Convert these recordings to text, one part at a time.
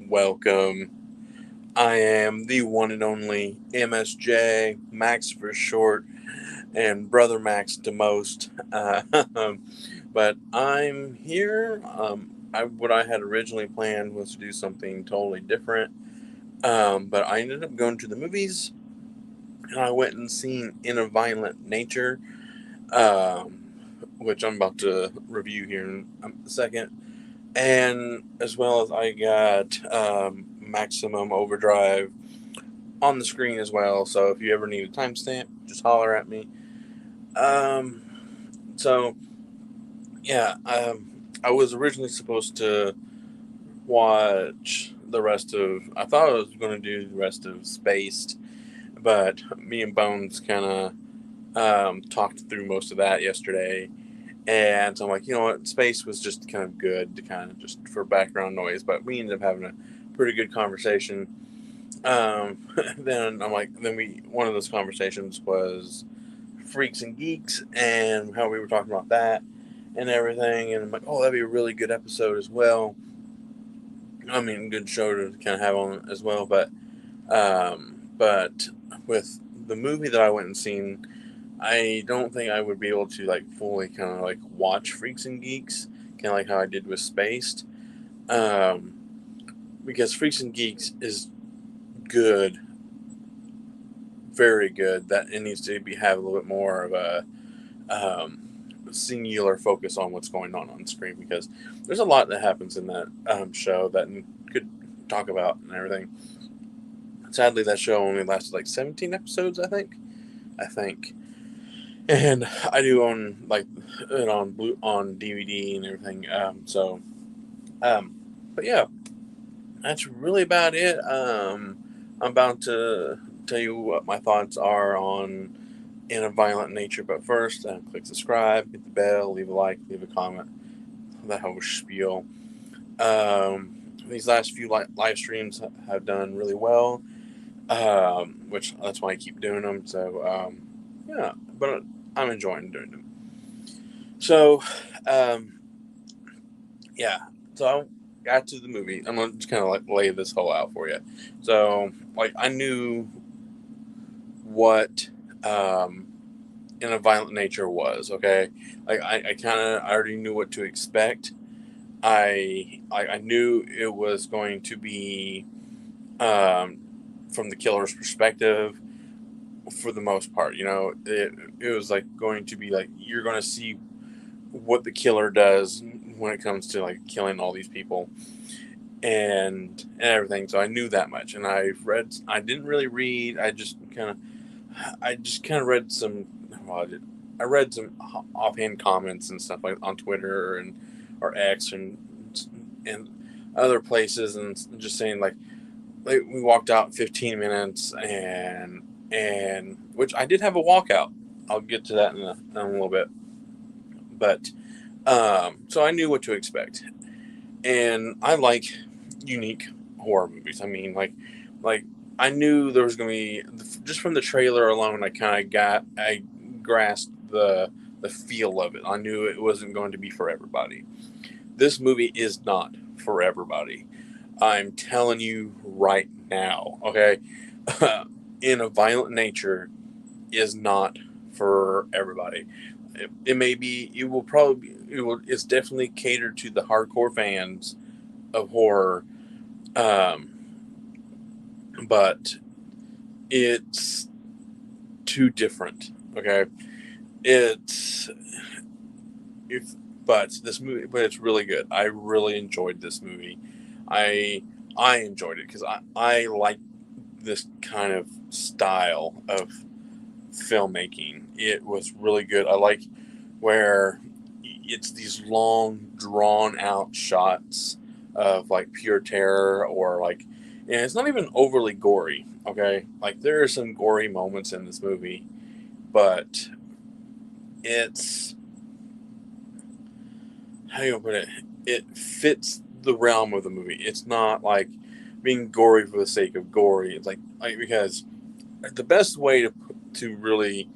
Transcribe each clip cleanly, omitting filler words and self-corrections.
welcome. I am the one and only MSJ, Max for short, and Brother Max to most. But I'm here. What I had originally planned was to do something totally different. But I ended up going to the movies, and I went and seen In a Violent Nature, um, which I'm about to review here in a second. And as well as I got Maximum Overdrive on the screen as well. So if you ever need a timestamp, just holler at me. Um, so yeah, I was originally supposed to watch the rest of. I thought I was going to do the rest of Spaced, but me and Bones kind of talked through most of that yesterday. And so I'm like, you know what, Space was just kind of good to kind of just for background noise, but we ended up having a pretty good conversation. Then I'm like, one of those conversations was Freaks and Geeks and how we were talking about that and everything. And I'm like, oh, that'd be a really good episode as well. I mean, good show to kind of have on as well. But with the movie that I went and seen, I don't think I would be able to like fully kind of like watch Freaks and Geeks, kind of like how I did with Spaced, um, because Freaks and Geeks is good, very good. That it needs to be have a little bit more of a singular focus on what's going on screen because there's a lot that happens in that show that could talk about and everything. Sadly, that show only lasted like 17 episodes, I think. I think. And I do own like it on DVD and everything. Um, but yeah, that's really about it. I'm about to tell you what my thoughts are on In a Violent Nature, but first, click subscribe, hit the bell, leave a like, leave a comment, that whole spiel. These last few live streams have done really well, which that's why I keep doing them. Yeah, but I'm enjoying doing them. So, um, yeah. So I got to the movie. I'm gonna just kind of like lay this whole out for you. So, like, I knew what In a Violent Nature was. Okay, like I already knew what to expect. I knew it was going to be um, from the killer's perspective for the most part. It was like going to be like you're going to see what the killer does when it comes to like killing all these people and everything. So I knew that much, and I didn't really read. I just kind of read some. Well, I read some offhand comments and stuff like on Twitter and or X and other places, and just saying like we walked out 15 minutes and which I did have a walkout. I'll get to that in a little bit, but so I knew what to expect, and I like unique horror movies. I mean, like I knew there was going to be just from the trailer alone. I grasped the feel of it. I knew it wasn't going to be for everybody. This movie is not for everybody. I'm telling you right now. Okay, In a Violent Nature is not for everybody. It may be. It will probably. It will. It's definitely catered to the hardcore fans of horror. Um, but it's too different. Okay, it's if but this movie, but it's really good. I really enjoyed this movie. I I enjoyed it because I like this kind of style of filmmaking. It was really good. I like where it's these long, drawn out shots of like pure terror or like, and it's not even overly gory. Okay, like there are some gory moments in this movie, but it's how do you put it? It fits the realm of the movie. It's not like being gory for the sake of gory. It's like because the best way to really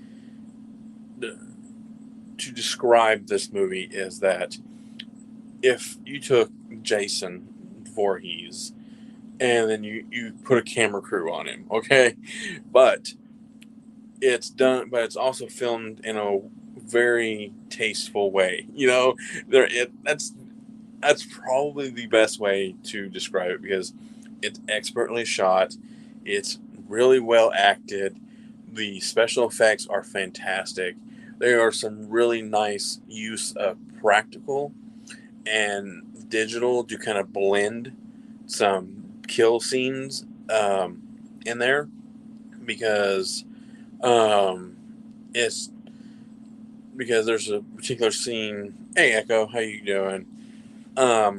to describe this movie is that if you took Jason Voorhees and then you put a camera crew on him, okay? But it's also filmed in a very tasteful way. That's probably the best way to describe it, because it's expertly shot, it's really well acted, the special effects are fantastic. There are some really nice use of practical and digital to kind of blend some kill scenes in there, because um, it's because there's a particular scene. Hey, Echo, how you doing? I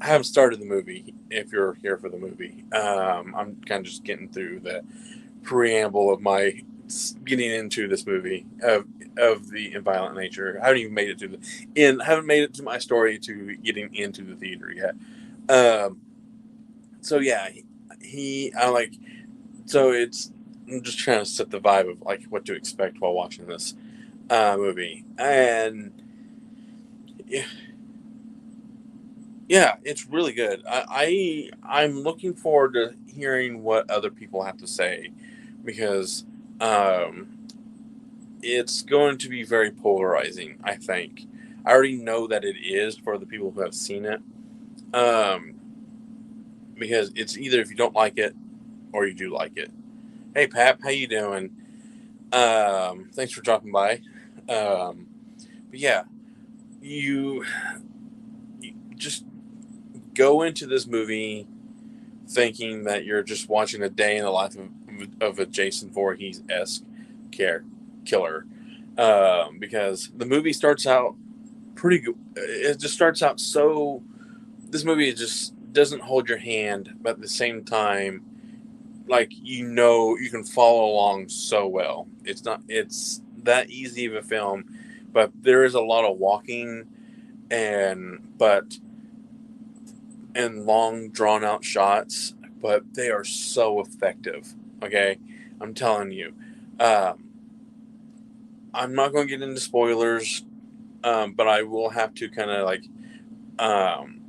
haven't started the movie. If you're here for the movie, I'm kind of just getting through the preamble of my getting into this movie of the violent nature. I haven't even made it to haven't made it to my story to getting into the theater yet. Um, so yeah, I like. So I'm just trying to set the vibe of like what to expect while watching this movie, and yeah, it's really good. I'm looking forward to hearing what other people have to say, because um, it's going to be very polarizing. I think I already know that it is for the people who have seen it, um, because it's either if you don't like it or you do like it. Hey, Pap, how you doing? Thanks for dropping by. But yeah, you, you just go into this movie thinking that you're just watching a day in the life of a Jason Voorhees-esque killer, because the movie starts out pretty good. It just starts out so. This movie just doesn't hold your hand, but at the same time, like you can follow along so well. It's that easy of a film, but there is a lot of walking and long drawn out shots, but they are so effective. Okay, I'm telling you. Um, I'm not going to get into spoilers, but I will have to kind of like, um,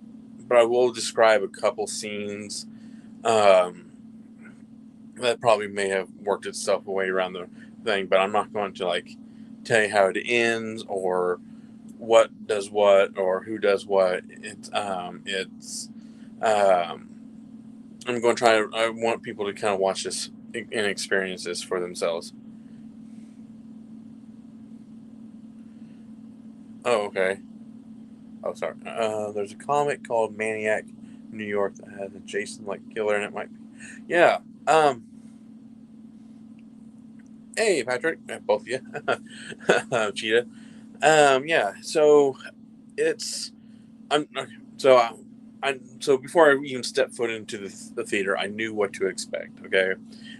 but I will describe a couple scenes um, that probably may have worked itself away around the thing, but I'm not going to like tell you how it ends or what does what or who does what. Um, I'm going to try. I want people to kind of watch this and experience this for themselves. Oh, okay. Oh, sorry. There's a comic called Maniac New York that has a Jason like killer, and it might be. Yeah. Um. Hey, Patrick. Both of you. Cheetah. Yeah. So it's. I'm okay. So before I even stepped foot into the theater, I knew what to expect. Okay,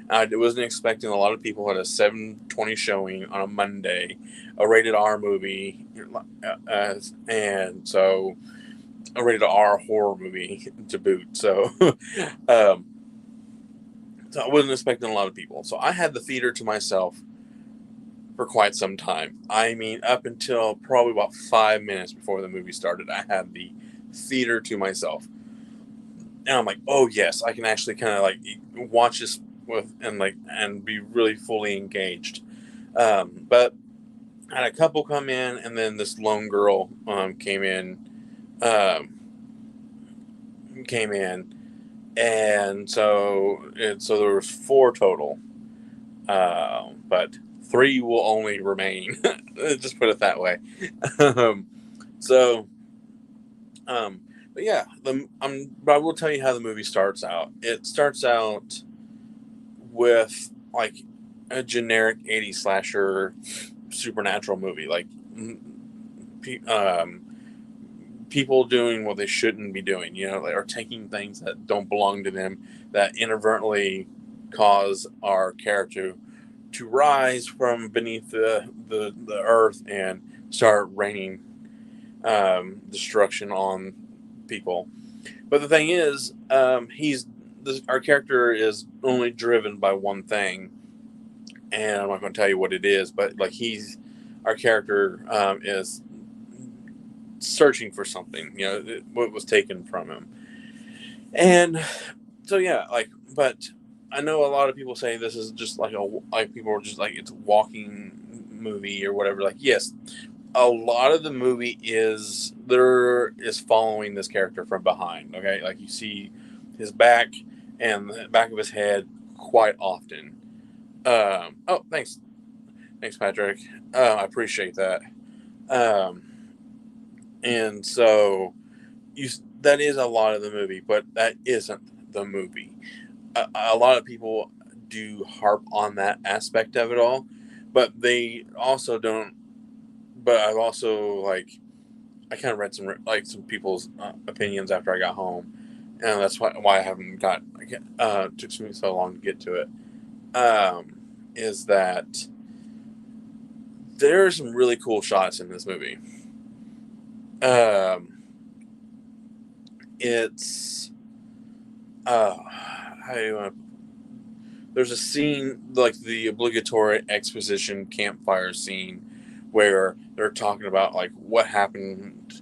I wasn't expecting a lot of people at a 7:20 showing on a Monday, a rated R movie, and so a rated R horror movie to boot. Um, so I wasn't expecting a lot of people. So I had the theater to myself for quite some time. I mean, up until probably about 5 minutes before the movie started, I had the theater to myself. And I'm like, oh yes, I can actually kind of like watch this and be really fully engaged. But I had a couple come in, and then this lone girl came in, um, and so there was four total, but three will only remain. Just put it that way. um, so Um, but yeah, but I will tell you how the movie starts out. It starts out with like a generic '80s slasher supernatural movie, like um, people doing what they shouldn't be doing. They are taking things that don't belong to them, that inadvertently cause our character to rise from beneath the earth and start raining destruction on people. But the thing is, our character is only driven by one thing, and I'm not going to tell you what it is. But like our character is searching for something. What was taken from him, and so yeah, like, but I know a lot of people say this is just like people are just like it's a walking movie or whatever. Like, yes, a lot of the movie is following this character from behind. Okay, like you see his back and the back of his head quite often. Oh, thanks, Patrick. I appreciate that. Um, and so you that is a lot of the movie, but that isn't the movie. A lot of people do harp on that aspect of it all, but they also don't. But I've also like I kind of read some people's opinions after I got home, and that's why I haven't got took me so long to get to it. Is that there are some really cool shots in this movie. Um, it's how do you want to there's a scene like the obligatory exposition campfire scene where they're talking about like what happened,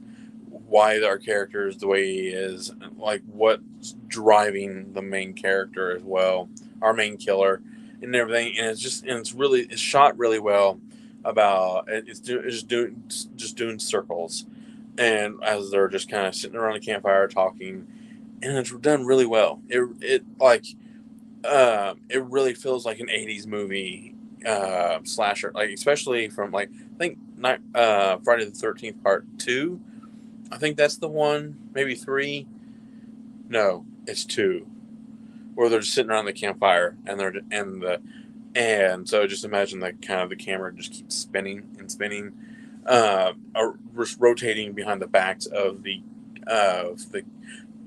why our character is the way he is, like what's driving the main character as well, our main killer, and everything. And it's shot really well. It's doing circles, and as they're just kind of sitting around a campfire talking, and it's done really well. It really feels like an '80s movie slasher, like especially from like I think Friday the 13th Part Two. I think that's the one, maybe three. No, it's two, where they're just sitting around the campfire and so just imagine that kind of the camera just keeps spinning and spinning, just rotating behind the backs of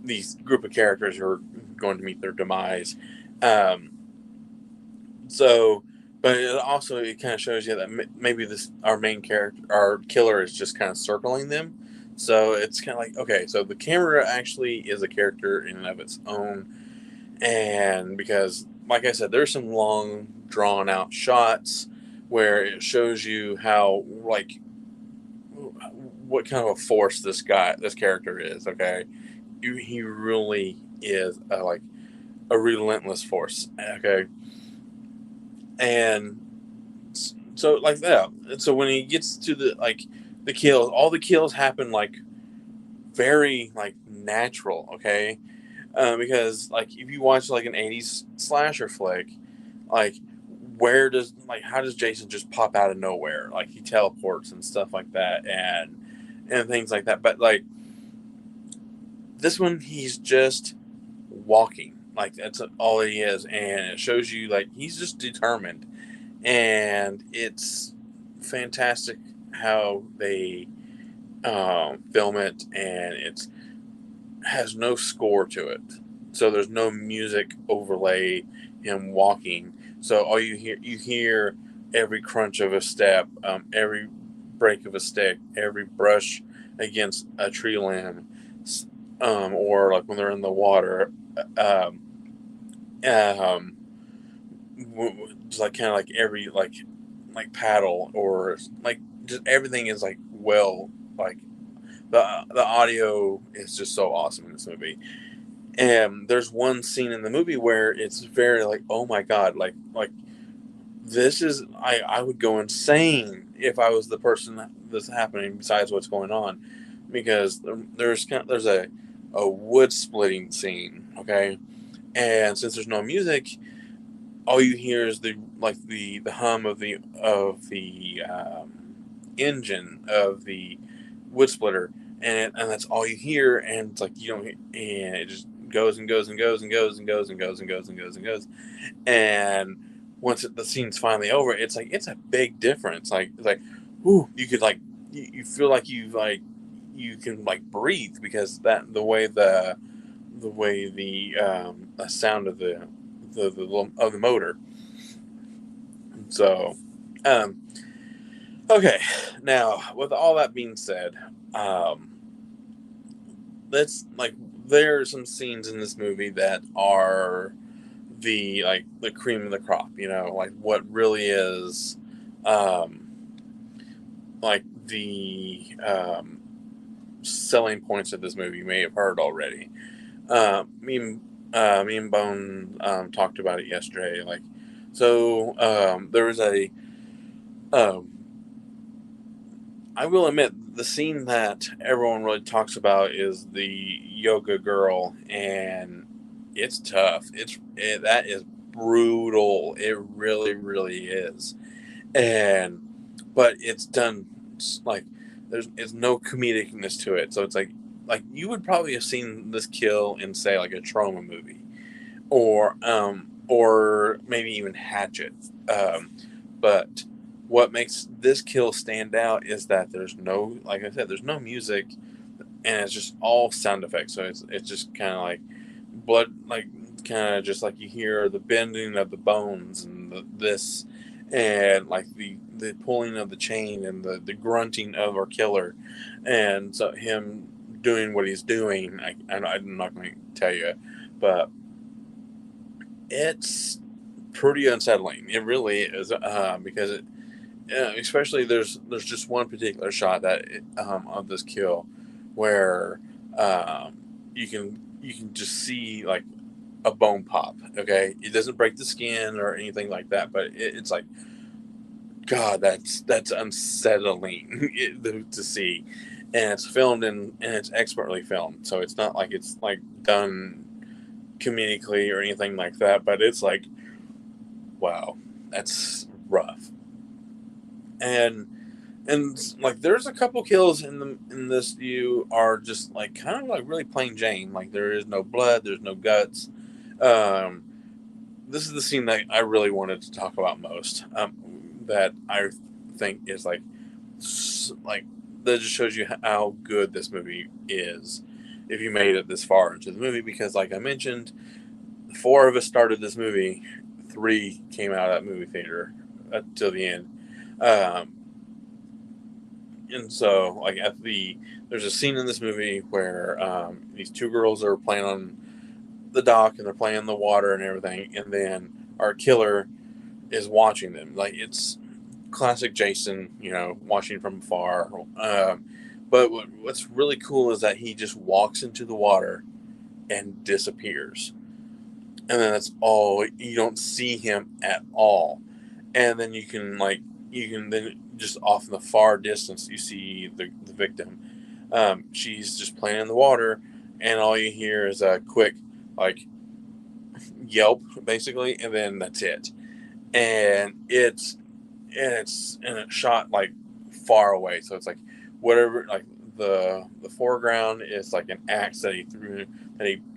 these group of characters who are going to meet their demise. Um, So, but it kind of shows you that maybe this our main character, our killer, is just kind of circling them. So it's kind of like okay, so the camera actually is a character in and of its own, and because like I said, there's some long drawn out shots where it shows you how like what kind of a force this character is. Okay, he really is like a relentless force. Okay, and so like that. And so when he gets to the kills, all the kills happen like very like natural. Okay, because like if you watch like an '80s slasher flick, like how does Jason just pop out of nowhere? Like he teleports and stuff like that, and things like that. But like this one, he's just walking. Like that's all he is, and it shows you like he's just determined, and it's fantastic how they film it, and it has no score to it, so there's no music overlay him walking. So all you hear every crunch of a step, every break of a stick, every brush against a tree limb, or like when they're in the water. Um, just like kind of like every like paddle or like just everything is like like the audio is just so awesome in this movie. And there's one scene in the movie where it's very like oh my god, like this is I would go insane if I was the person that's happening besides what's going on, because there's a wood splitting scene. Okay, and since there's no music, all you hear is the hum of the engine of the wood splitter, and that's all you hear, and it's like you don't, and it just goes and goes and goes and goes and goes and goes and goes and goes and goes, and once the scene's finally over, it's like it's a big difference. Like it's like, ooh, you could like you feel like you can like breathe because that the sound of the motor. So, um, okay. Now, with all that being said, um, let's like there are some scenes in this movie that are the cream of the crop. You know, like what really is, um, like the selling points of this movie. You may have heard already. I mean, Me and Bone talked about it yesterday. Like, so there was a. Um, I will admit the scene that everyone really talks about is the yoga girl, and it's tough. That is brutal. It really, really is. And but it's done like there's it's no comedicness to it. So it's like you would probably have seen this kill in, say, like a trauma movie, or maybe even Hatchet. But what makes this kill stand out is that there's no, like I said, there's no music, and it's just all sound effects. So it's just kind of like blood, like kind of just like you hear the bending of the bones and this, and like the pulling of the chain and the grunting of our killer, and so him doing what he's doing. I'm not going to tell you, but it's pretty unsettling. It really is, because it, especially there's just one particular shot of this kill where um, you can just see like a bone pop. Okay, it doesn't break the skin or anything like that, but it's like, God, that's unsettling to see, and it's filmed and it's expertly filmed, so it's not like it's like done comedically or anything like that, but it's like, wow, that's rough. And like there's a couple kills in this view are just like kind of like really plain Jane. Like there is no blood, there's no guts. Um, this is the scene that I really wanted to talk about most. That I think is like that just shows you how good this movie is. If you made it this far into the movie, because like I mentioned, four of us started this movie, three came out of that movie theater till the end. Um, and so like there's a scene in this movie where these two girls are playing on the dock and they're playing in the water and everything, and then our killer is watching them. Like it's classic Jason, watching from afar. But what's really cool is that he just walks into the water and disappears, and then that's all. You don't see him at all, and then you can then just off in the far distance you see the victim. She's just playing in the water, and all you hear is a quick like yelp basically, and then that's it. And it's shot like far away, so it's like whatever, like the foreground is like an axe that he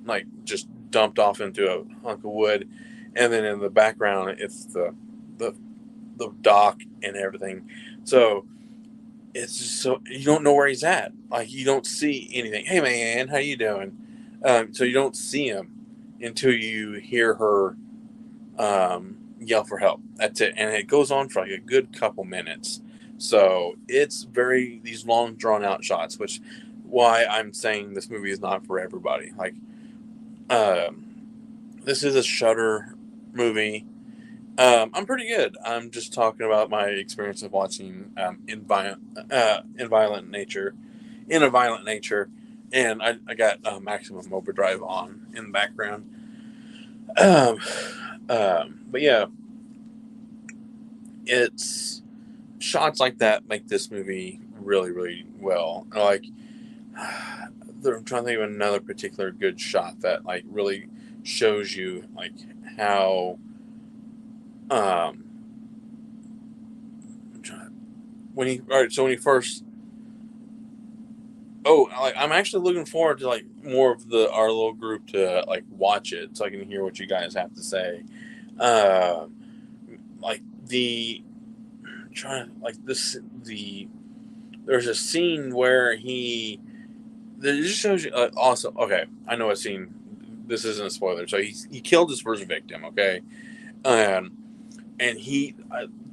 like just dumped off into a hunk of wood, and then in the background it's the the dock and everything. So it's just, so you don't know where he's at. Like you don't see anything. Hey man, how you doing? So you don't see him until you hear her yell for help. That's it, and it goes on for like a good couple minutes. So it's very these long drawn out shots, which why I'm saying this movie is not for everybody. Like um, this is a Shudder movie. I'm pretty good. I'm just talking about my experience of watching in a violent nature, and I got Maximum Overdrive on in the background. Um, but yeah, it's shots like that make this movie really, really well. Like, I'm trying to think of another particular good shot that like really shows you like how um I'm trying, when he all right so when he first like I'm actually looking forward to like more of the our little group to like watch it so I can hear what you guys have to say. Uh, like the trying like this the there's a scene where it just shows you also okay, I know a scene. This isn't a spoiler. So he killed his first victim. Okay, um, and he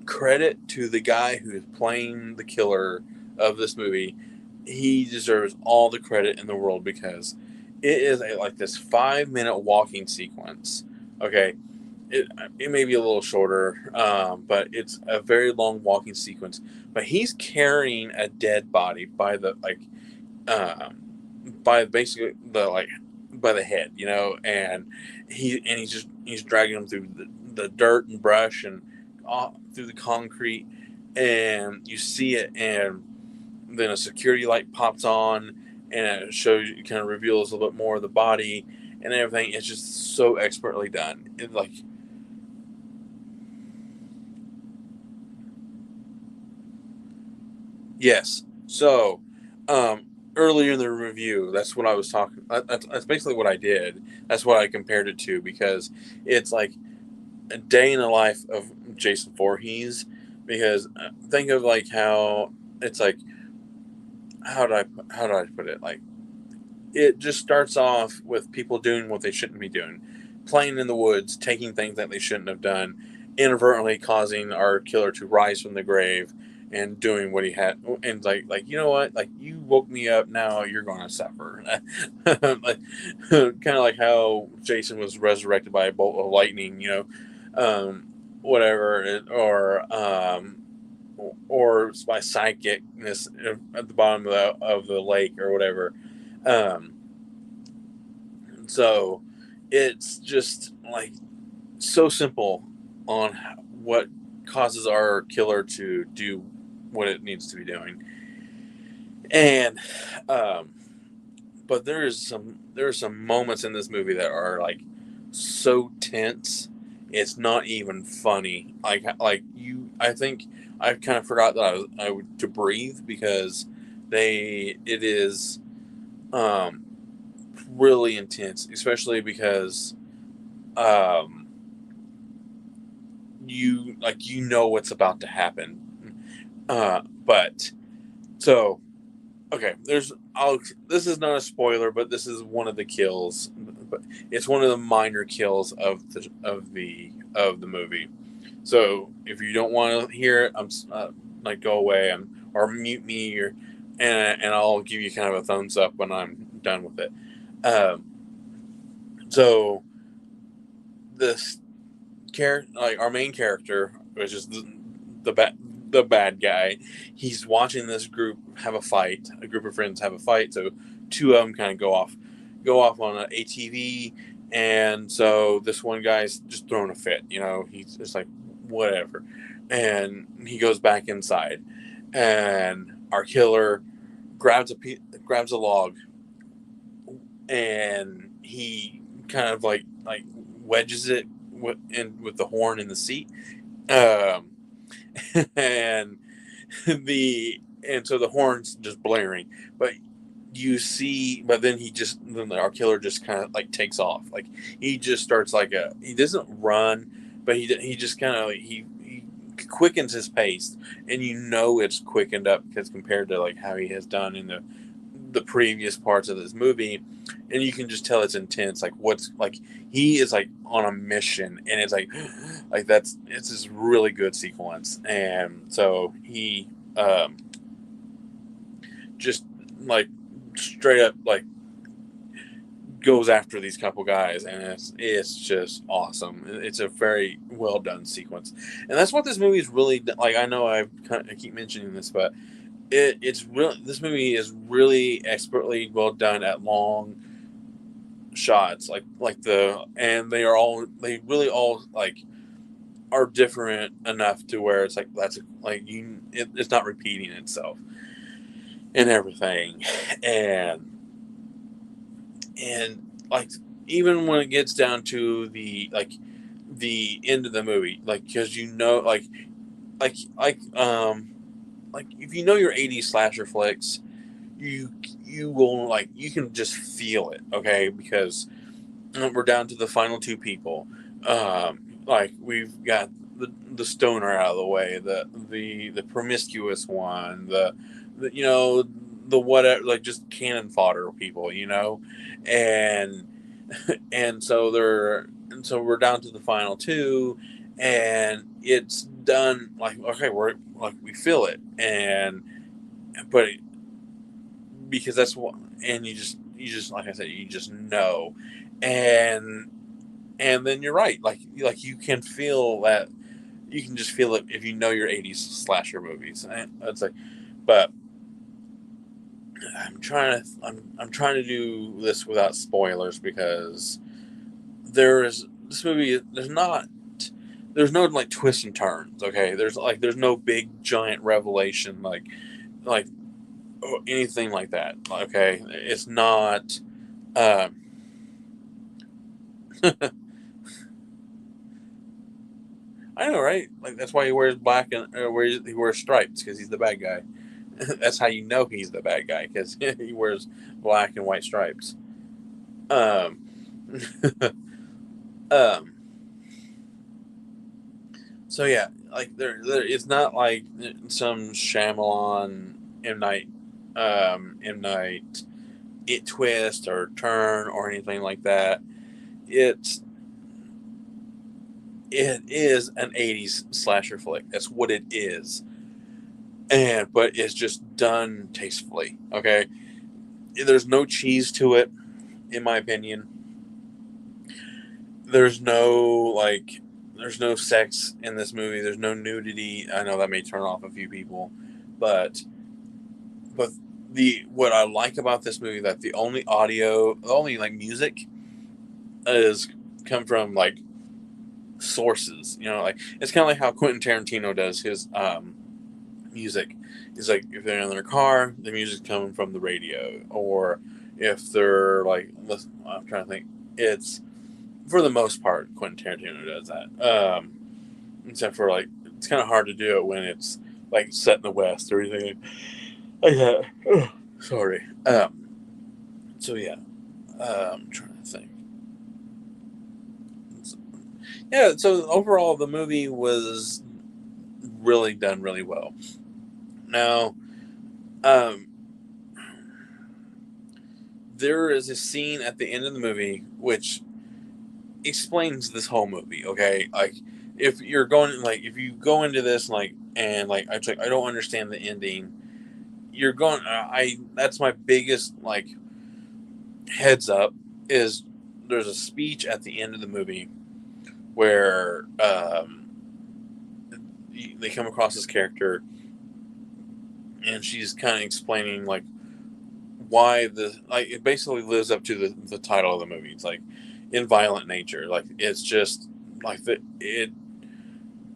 credit to the guy who is playing the killer of this movie. He deserves all the credit in the world because it is like this 5 minute walking sequence. Okay, it may be a little shorter, but it's a very long walking sequence. But he's carrying a dead body by the like, by basically by the head, and he's dragging him through the dirt and brush and through the concrete, and you see it, and then a security light pops on, and it shows you, kind of reveals a little bit more of the body and everything. It's just so expertly done. It's like, yes. So, earlier in the review, that's what I was talking. That's basically what I did. That's what I compared it to, because it's like a day in the life of Jason Voorhees. Because think of like how it's like, how do I put it? Like, it just starts off with people doing what they shouldn't be doing, playing in the woods, taking things that they shouldn't have done, inadvertently causing our killer to rise from the grave and doing what he had, and like, you know what, like, you woke me up, now you're going to suffer. Like, kind of like how Jason was resurrected by a bolt of lightning, whatever, or by psychicness at the bottom of the lake or whatever. um, so it's just like so simple on what causes our killer to do what it needs to be doing. And um, but there are some moments in this movie that are like so tense, it's not even funny. Like you, I think I kind of forgot that I would to breathe, because it is um really intense, especially because um you know what's about to happen. But so, okay, this is not a spoiler, but this is one of the kills, but it's one of the minor kills of the movie. So if you don't want to hear it, I'm like, go away, or mute me, and I'll give you kind of a thumbs up when I'm done with it. Um, so this like our main character, which is the bad guy, he's watching this group have a fight. A group of friends have a fight, so two of them kind of go off on an ATV, and so this one guy's just throwing a fit. He's just like, whatever, and he goes back inside, and our killer grabs a log, and he kind of like wedges it with the horn in the seat, um, and so the horn's just blaring, but then our killer just kind of like takes off. Like, he just starts he doesn't run, but he just kind of he quickens his pace, and it's quickened up, because compared to like how he has done in the previous parts of this movie, and you can just tell it's intense. Like, what's like he is like on a mission, and it's like it's this really good sequence, and so he just like straight up like goes after these couple guys, and it's just awesome. It's a very well done sequence, and that's what this movie is really like. I know I keep mentioning this, but it's really, this movie is really expertly well done at long shots, and they really all like are different enough to where it's like it's not repeating itself and everything, and like, even when it gets down to the end of the movie, like, because like if you know your 80s slasher flicks, you will, like, you can just feel it, okay? Because we're down to the final two people. Like, we've got the stoner out of the way, the promiscuous one, the whatever, like, just cannon fodder people, and so we're down to the final two, and it's done. Like, okay, we're like, we feel it, but because that's what, and you just like I said, you just know, and then you're right, like you can feel that, you can just feel it if you know your 80s slasher movies, and it's like, but I'm trying to do this without spoilers because there's this movie. There's no like twists and turns. Okay, there's no big giant revelation like anything like that. Okay, it's not. Um, I know, right? Like that's why he wears black and he wears stripes because he's the bad guy. That's how you know he's the bad guy because he wears black and white stripes. Um, um. So yeah, like it's not like some Shyamalan M Night it twist or turn or anything like that. It's it is an '80s slasher flick. That's what it is, and but it's just done tastefully. Okay, there's no cheese to it, in my opinion. There's no like, there's no sex in this movie. There's no nudity. I know that may turn off a few people, but but the what I like about this movie that the only like music is come from like sources. You know, like it's kind of like how Quentin Tarantino does his music. It's like if they're in their car, the music's coming from the radio, or if they're like, I'm trying to think. It's for the most part Quentin Tarantino does that. Except for like it's kind of hard to do it when it's like set in the West or anything like that. Oh, sorry. So yeah, I'm trying to think. Yeah, so overall the movie was really done really well. Now, um, there is a scene at the end of the movie which explains this whole movie. Okay, like if you go into this like I don't understand the ending. You're going. I That's my biggest like heads up is there's a speech at the end of the movie where they come across this character and she's kind of explaining like why it basically lives up to the title of the movie. It's like in violent nature. Like it's just like it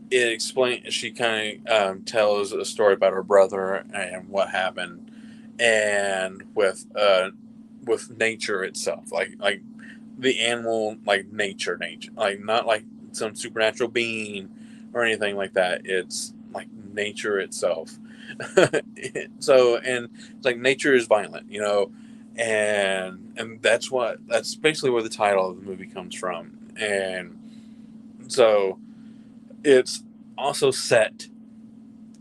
explains. She kind of tells a story about her brother and what happened, and with nature itself, like the animal, like nature, like not like some supernatural being or anything like that. It's like nature itself. So and it's like nature is violent, you know, and that's basically where the title of the movie comes from, and so it's also set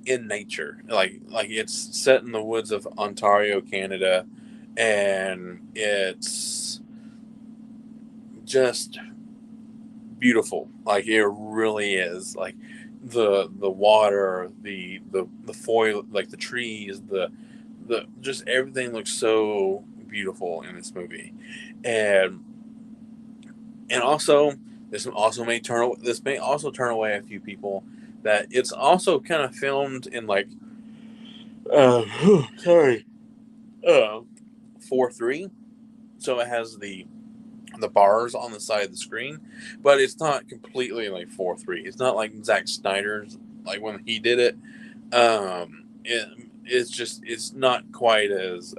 in nature, like it's set in the woods of Ontario, Canada, and it's just beautiful. Like it really is. Like the water, the foil, like the trees, the just everything looks so beautiful in this movie, and also this may also turn away a few people that it's also kind of filmed in like sorry 4:3, so it has the bars on the side of the screen, but it's not completely like 4:3. It's not like Zack Snyder's like when he did it. It's not quite as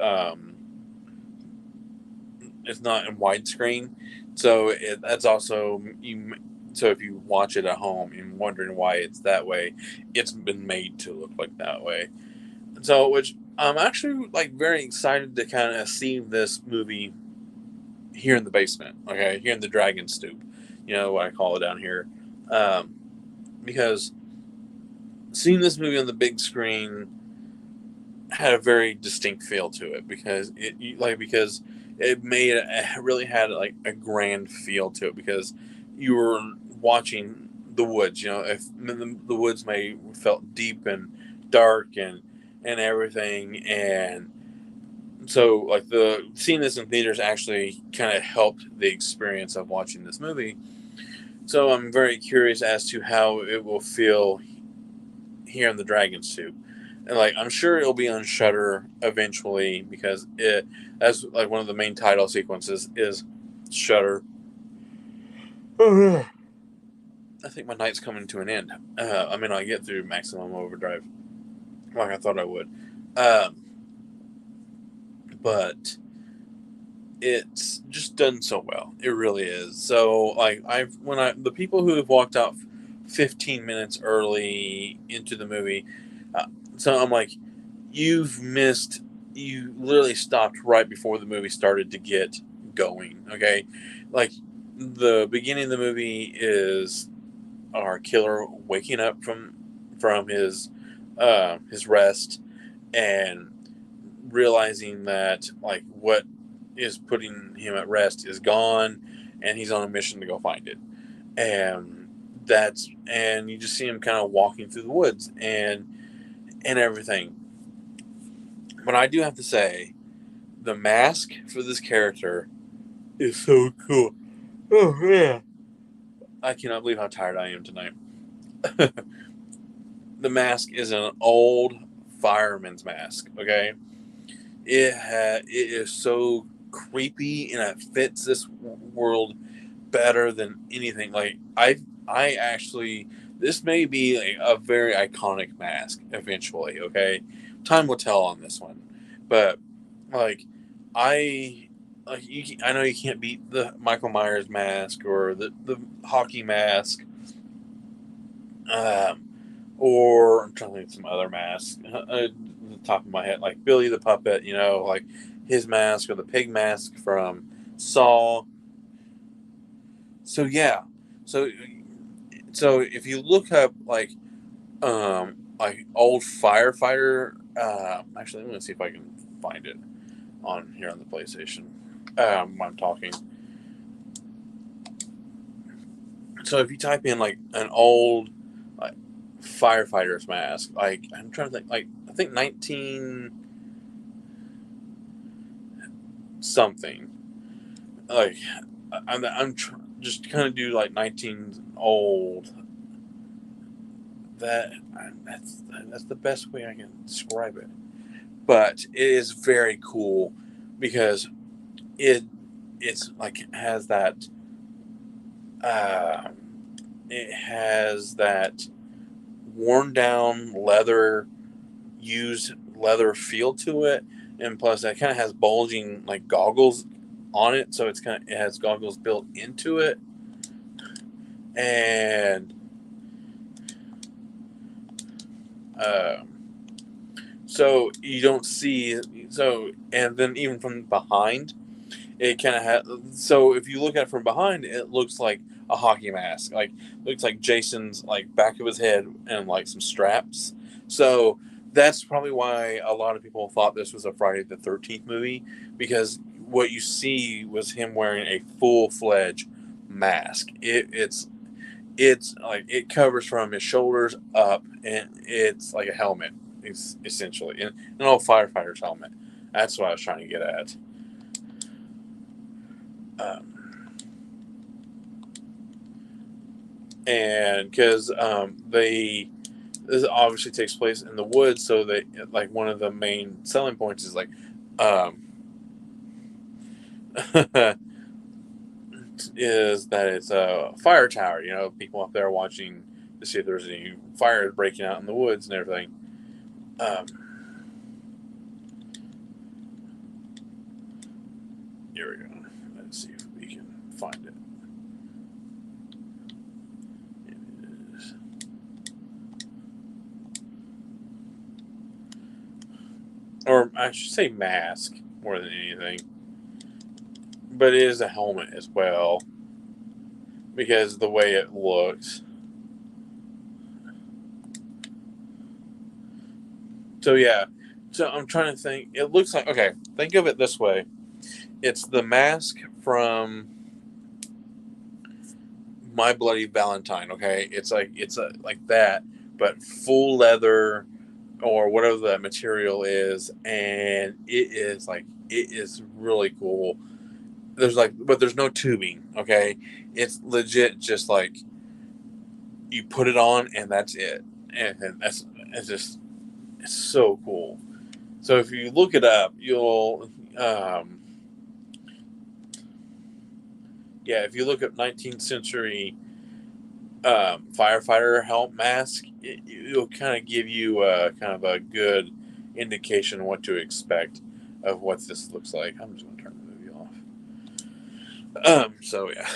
it's not in widescreen, so that's also you. So if you watch it at home and wondering why it's that way, it's been made to look like that way. So which I'm actually like very excited to kind of see this movie here in the basement, okay, here in the Dragon Stoop, you know what I call it down here, um, because seeing this movie on the big screen had a very distinct feel to it because because it really had like a grand feel to it because you were watching the woods, you know, if the woods may felt deep and dark and everything, and so like the seeing this in theaters actually kind of helped the experience of watching this movie. So I'm very curious as to how it will feel here in the Dragon Soup. And like I'm sure it'll be on Shudder eventually because that's like one of the main title sequences is Shudder. I think my night's coming to an end. I mean, I get through Maximum Overdrive like I thought I would, um, but it's just done so well. It really is. So like the people who have walked out 15 minutes early into the movie, uh, so I'm like, you've missed. You literally stopped right before the movie started to get going. Okay, like the beginning of the movie is our killer waking up from his rest and realizing that like what is putting him at rest is gone and he's on a mission to go find it. And you just see him kind of walking through the woods and everything. But I do have to say the mask for this character is so cool. Oh yeah. I cannot believe how tired I am tonight. The mask is an old fireman's mask, okay? It is so creepy and it fits this world better than anything. Like I actually this may be like a very iconic mask eventually. Okay, time will tell on this one, but like I I know you can't beat the Michael Myers mask or the hockey mask, um, or I'm trying to think of some other masks. The top of my head, like Billy the Puppet, like his mask or the pig mask from Saw. So yeah, so so if you look up like old firefighter, actually I'm gonna see if I can find it on here on the PlayStation. While I'm talking. So if you type in like an old like firefighter's mask, like I'm trying to think, like I think 19 something, like just kind of do like 19 old. That that's the best way I can describe it. But it is very cool because it it's like uh, it has that worn down leather, used leather feel to it, and plus it kind of has bulging like goggles on it, so it has goggles built into it, and uh, so you don't see and then even from behind, it kind of has. So if you look at it from behind, it looks like a hockey mask, like looks like Jason's like back of his head and like some straps. So that's probably why a lot of people thought this was a Friday the 13th movie, because what you see was him wearing a full-fledged mask. It's like it covers from his shoulders up, and it's like a helmet. It's essentially an old firefighter's helmet. That's what I was trying to get at. Um, and because they this obviously takes place in the woods, so they like one of the main selling points is like um, is that it's a fire tower. People up there watching to see if there's any fires breaking out in the woods and everything. Um, Here we go. Let's see if we can find it. It is. Or I should say mask more than anything. But it is a helmet as well, because the way it looks. So yeah. So I'm trying to think. It looks like, okay, think of it this way. It's the mask from My Bloody Valentine, okay? Like that, but full leather or whatever that material is, and it is really cool. But there's no tubing, okay? It's legit, just like you put it on and that's it, and that's it's just It's so cool. So if you look it up, you'll yeah, if you look up 19th century firefighter helmet mask, it'll kind of give you kind of a good indication of what to expect of what this looks like. I'm just going to turn the movie off. So yeah,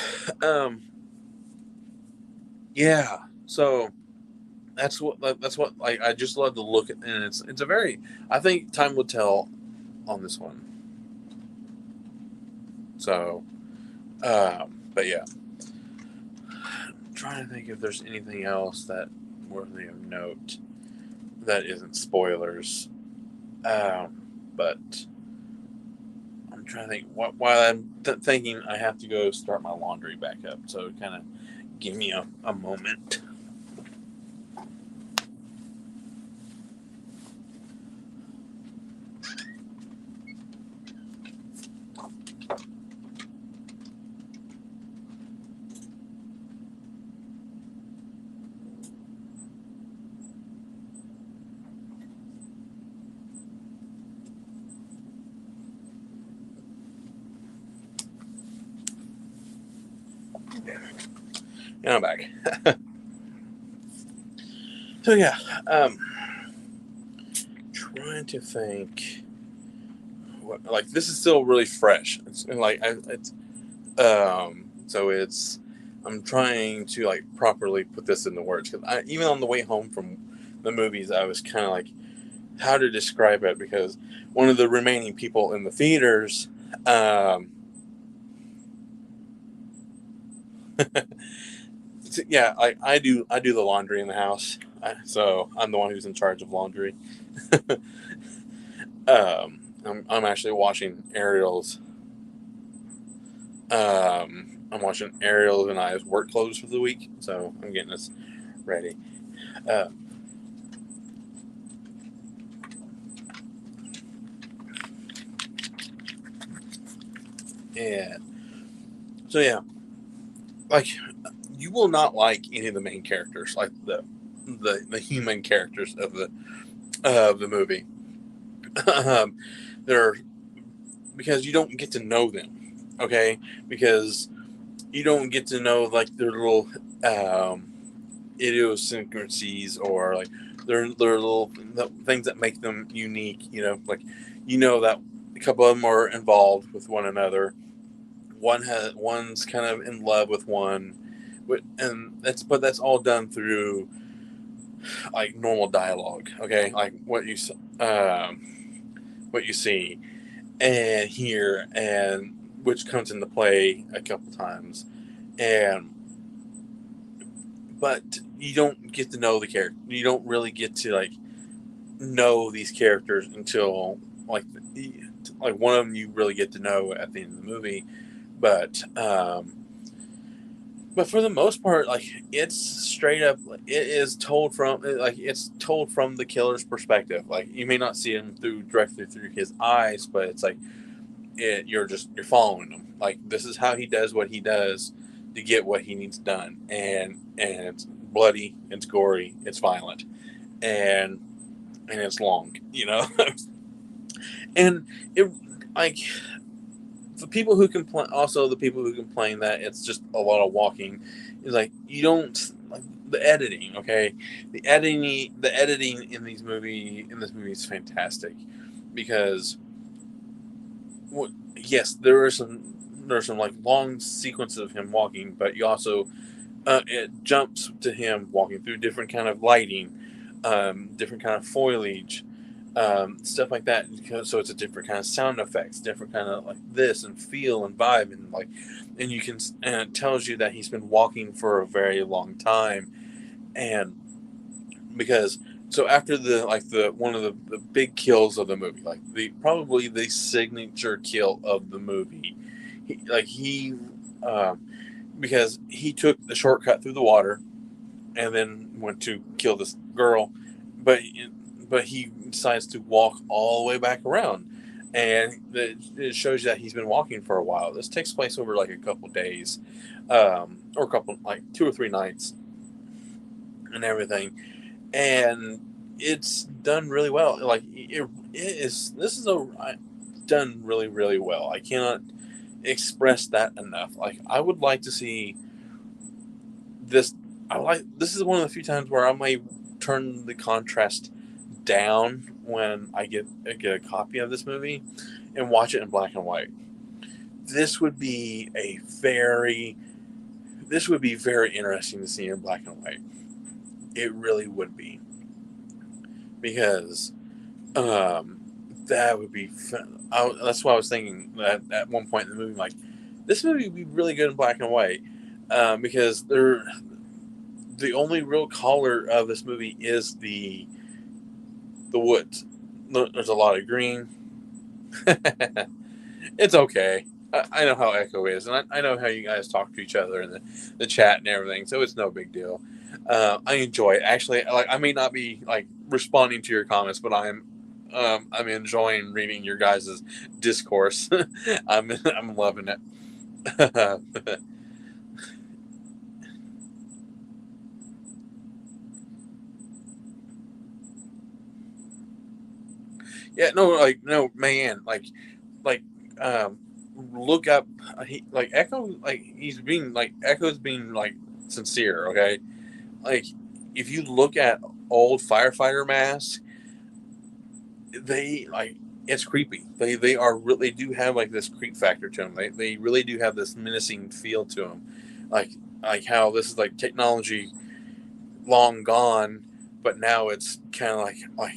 yeah. So that's what like I just love to look at, and it's a very. I think time will tell on this one. So, but yeah, I'm trying to think if there's anything else that worthy of note that isn't spoilers. But I'm trying to think. While I'm thinking, I have to go start my laundry back up. So kind of give me a moment. And I'm back. So yeah, trying to think. Like this is still really fresh. It's like it's so it's. I'm trying to like properly put this into words because even on the way home from the movies, I was kind of like how to describe it because one of the remaining people in the theaters. Yeah, I do the laundry in the house, so I'm the one who's in charge of laundry. I'm actually washing Ariel's. I'm washing Ariel and I's work clothes for the week, so I'm getting us ready. Uh, and so yeah, like you will not like any of the main characters, like the human characters of the movie. um, they're because you don't get to know them, okay? Because you don't get to know like their little um, idiosyncrasies or like their little things that make them unique. Like that a couple of them are involved with one another. One's kind of in love with one, and that's all done through like normal dialogue. Okay, like what you see and hear, and which comes into play a couple times, and but you don't get to know the character. You don't really get to like know these characters until like like one of them you really get to know at the end of the movie. But but for the most part, like it's straight up. It is told from it's told from the killer's perspective. Like you may not see him directly through his eyes, but it's like you're following him. Like this is how he does what he does to get what he needs done, and it's bloody, it's gory, it's violent, and it's long, and it like the people who complain. Also, the people who complain that it's just a lot of walking is like you don't like the editing. Okay, the editing in this movie is fantastic because yes, there's some like long sequences of him walking, but you also it jumps to him walking through different kind of lighting, different kind of foliage, stuff like that. So it's a different kind of sound effects, different kind of like this and feel and vibe and like, and you can and it tells you that he's been walking for a very long time, and because so after the one of the big kills of the movie, like probably the signature kill of the movie, he because he took the shortcut through the water and then went to kill this girl, but he decides to walk all the way back around, and it shows you that he's been walking for a while. This takes place over like a couple days, or a couple like 2 or 3 nights, and everything, and it's done really well. Like it is. This is done really, really well. I cannot express that enough. Like I would like to see this. This is one of the few times where I may turn the contrast down when I get a copy of this movie and watch it in black and white. This would be a very this would be very interesting to see in black and white. It really would be, because um, that would be. That's why I was thinking that at one point in the movie, like this movie would be really good in black and white, because the only real color of this movie is the woods. There's a lot of green. It's okay. I know how Echo is, and I know how you guys talk to each other in the chat and everything, so it's no big deal. I enjoy it. Actually, like I may not be like responding to your comments, but I'm enjoying reading your guys' discourse. I'm loving it. Yeah, no, like no man, like um, look up. He like Echo, like he's being like Echo's being like sincere. Okay, like if you look at old firefighter masks, they like it's creepy. They are really do have like this creep factor to them. They really do have this menacing feel to them, like how this is like technology long gone, but now it's kind of like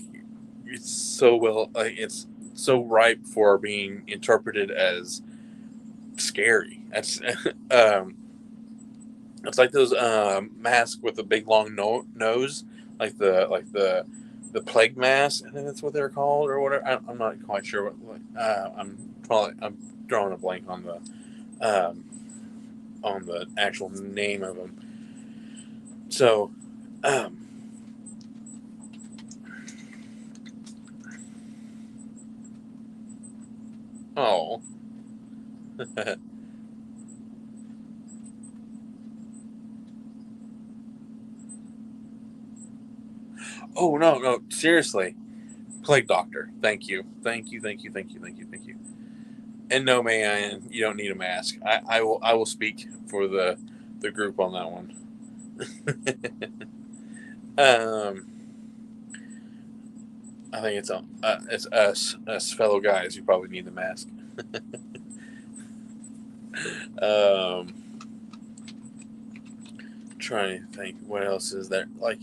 it's so well like it's so ripe for being interpreted as scary. That's um, it's like those masks with the big long nose, like the plague mask. I think that's what they're called or whatever. I'm not quite sure what. I'm drawing a blank um, on the actual name of them. So, um, oh, oh no, seriously, plague doctor. Thank you, thank you. And no, man, you don't need a mask. I will speak for the group on that one. um, I think it's us fellow guys who probably need the mask. Um, trying to think what else is there. Like,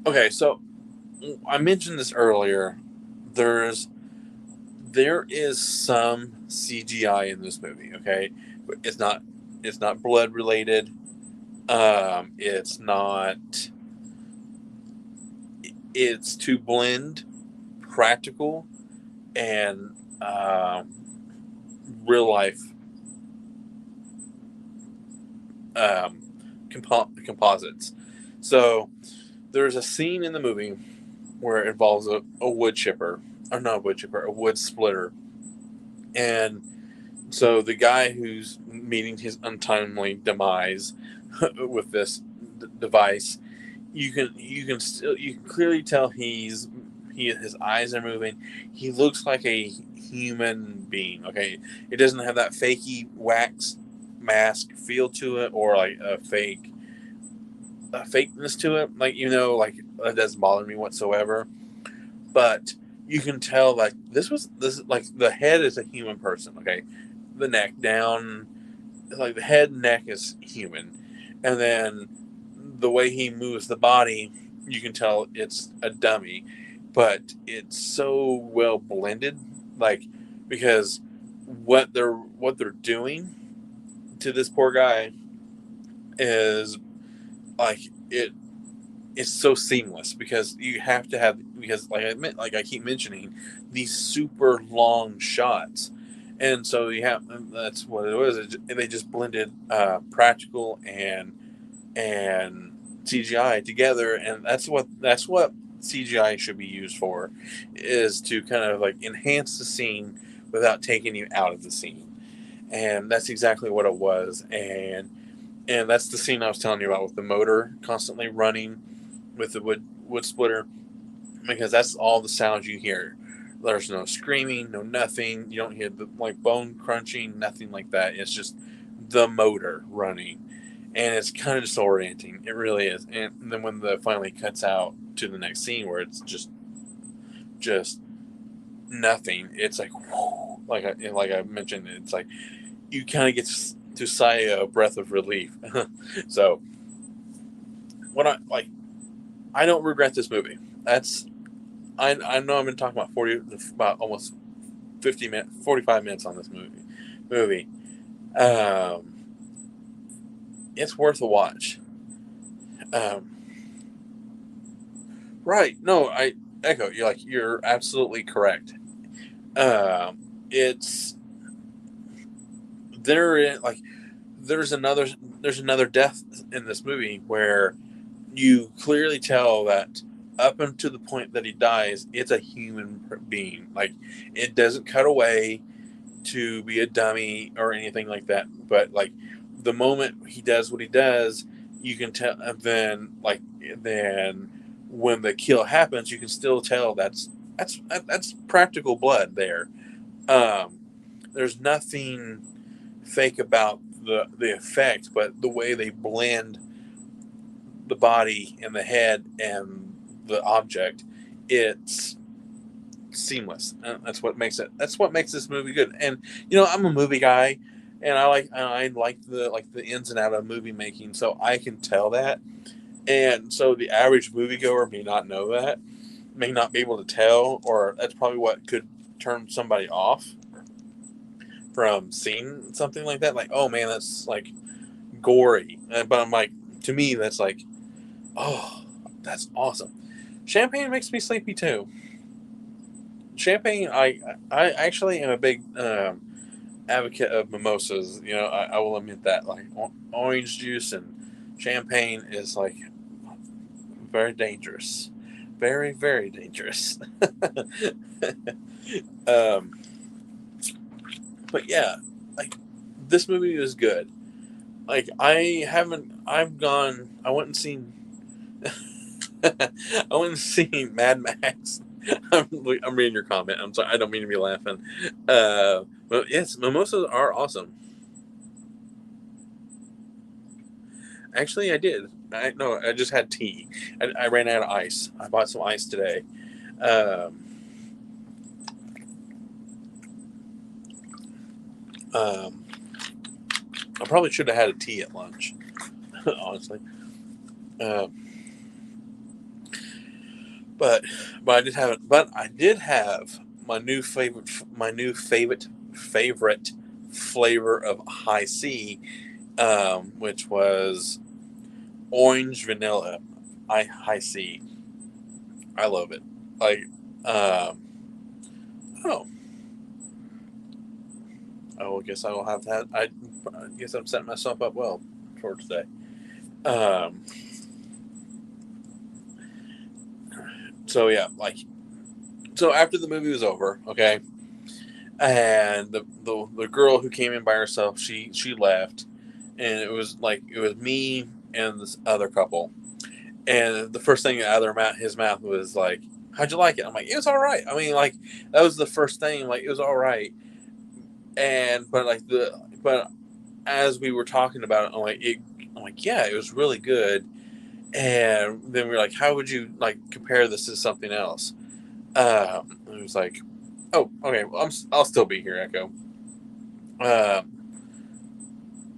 okay, so I mentioned this earlier. There's there is some CGI in this movie. Okay, but it's not blood related. It's not. It's to blend practical and real life um, composites. So there's a scene in the movie where it involves a wood chipper, or not a wood chipper, a wood splitter, and so the guy who's meeting his untimely demise with this device, you can clearly tell his eyes are moving. He looks like a human being. Okay, it doesn't have that fakey wax mask feel to it, or like a fakeness to it. Like like that doesn't bother me whatsoever. But you can tell like this is like the head is a human person. Okay, the neck down, like the head and neck is human, and then the way he moves the body, you can tell it's a dummy, but it's so well blended, like because what they're doing to this poor guy is like it's so seamless, because you have to have, because like I keep mentioning, these super long shots, and so you have, that's what it was. They just blended practical and CGI together, and that's what CGI should be used for, is to kind of like enhance the scene without taking you out of the scene, and that's exactly what it was, and that's the scene I was telling you about with the motor constantly running. with the wood splitter, because that's all the sounds you hear. There's no screaming, no nothing. You don't hear the like bone crunching, nothing like that. It's just the motor running, and it's kind of disorienting. It really is. And then when the finally cuts out to the next scene where it's just nothing, it's like whew, like I mentioned, it's like you kind of get to sigh a breath of relief. So what I don't regret this movie. That's I know I've been talking about almost 50 minutes, 45 minutes on this movie. Um, it's worth a watch. Um, right? No, I echo. You're absolutely correct. Um, it's there. Like there's another there's another death in this movie where you clearly tell that up until the point that he dies, it's a human being. Like it doesn't cut away to be a dummy or anything like that. But like the moment he does what he does, you can tell. And then when the kill happens, you can still tell that's practical blood there. Um, there's nothing fake about the effect, but the way they blend the body and the head and the object, it's seamless. That's what makes this movie good. And I'm a movie guy, and I like the ins and out of movie making, so I can tell that. And so the average moviegoer may not know that, may not be able to tell, or that's probably what could turn somebody off from seeing something like that. Like, oh man, that's like gory. But I'm like, to me, that's like, oh, that's awesome. Champagne makes me sleepy too. Champagne, I actually am a big advocate of mimosas. I will admit that. Like orange juice and champagne is like very dangerous, very very dangerous. um, but yeah, like this movie is good. Like I went and seen I went and seen Mad Max. I'm reading your comment. I'm sorry. I don't mean to be laughing. But yes, mimosas are awesome. Actually, I did. No, I just had tea. I ran out of ice. I bought some ice today. Um, um, I probably should have had a tea at lunch, honestly. Um, but but I did have it. But I did have my new favorite flavor of high C, which was orange vanilla. High C. I love it. Like, um, oh, I guess I will have that. I guess I'm setting myself up well for today. Um, so yeah, so after the movie was over, okay, and the girl who came in by herself, she left, and it was me and this other couple, and the first thing out of his mouth was like, "How'd you like it?" I'm like, "It was all right." I mean, like that was the first thing. Like it was all right, and but as we were talking about it, I'm like, yeah, it was really good. And then we were like, how would you like compare this to something else? And it was like, oh, okay, well, I'll still be here, Echo. Uh,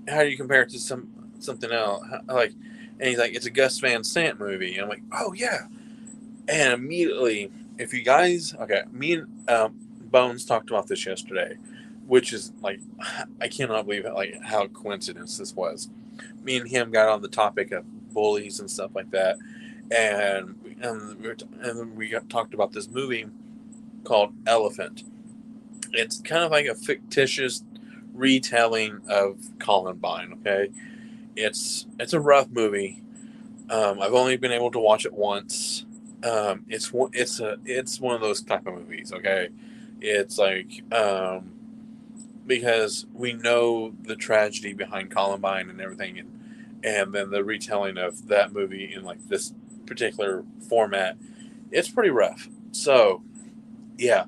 how do you compare it to something else? And he's like, it's a Gus Van Sant movie. And I'm like, oh yeah. And immediately, if you guys, okay, me and Bones talked about this yesterday, which is like, I cannot believe it, like how coincidence this was. Me and him got on the topic of bullies and stuff like that, and we talked about this movie called Elephant. It's kind of like a fictitious retelling of Columbine. Okay, it's a rough movie. I've only been able to watch it once. It's one of those type of movies. Okay, it's like because we know the tragedy behind Columbine and everything, and then the retelling of that movie in like this particular format, it's pretty rough. So, yeah,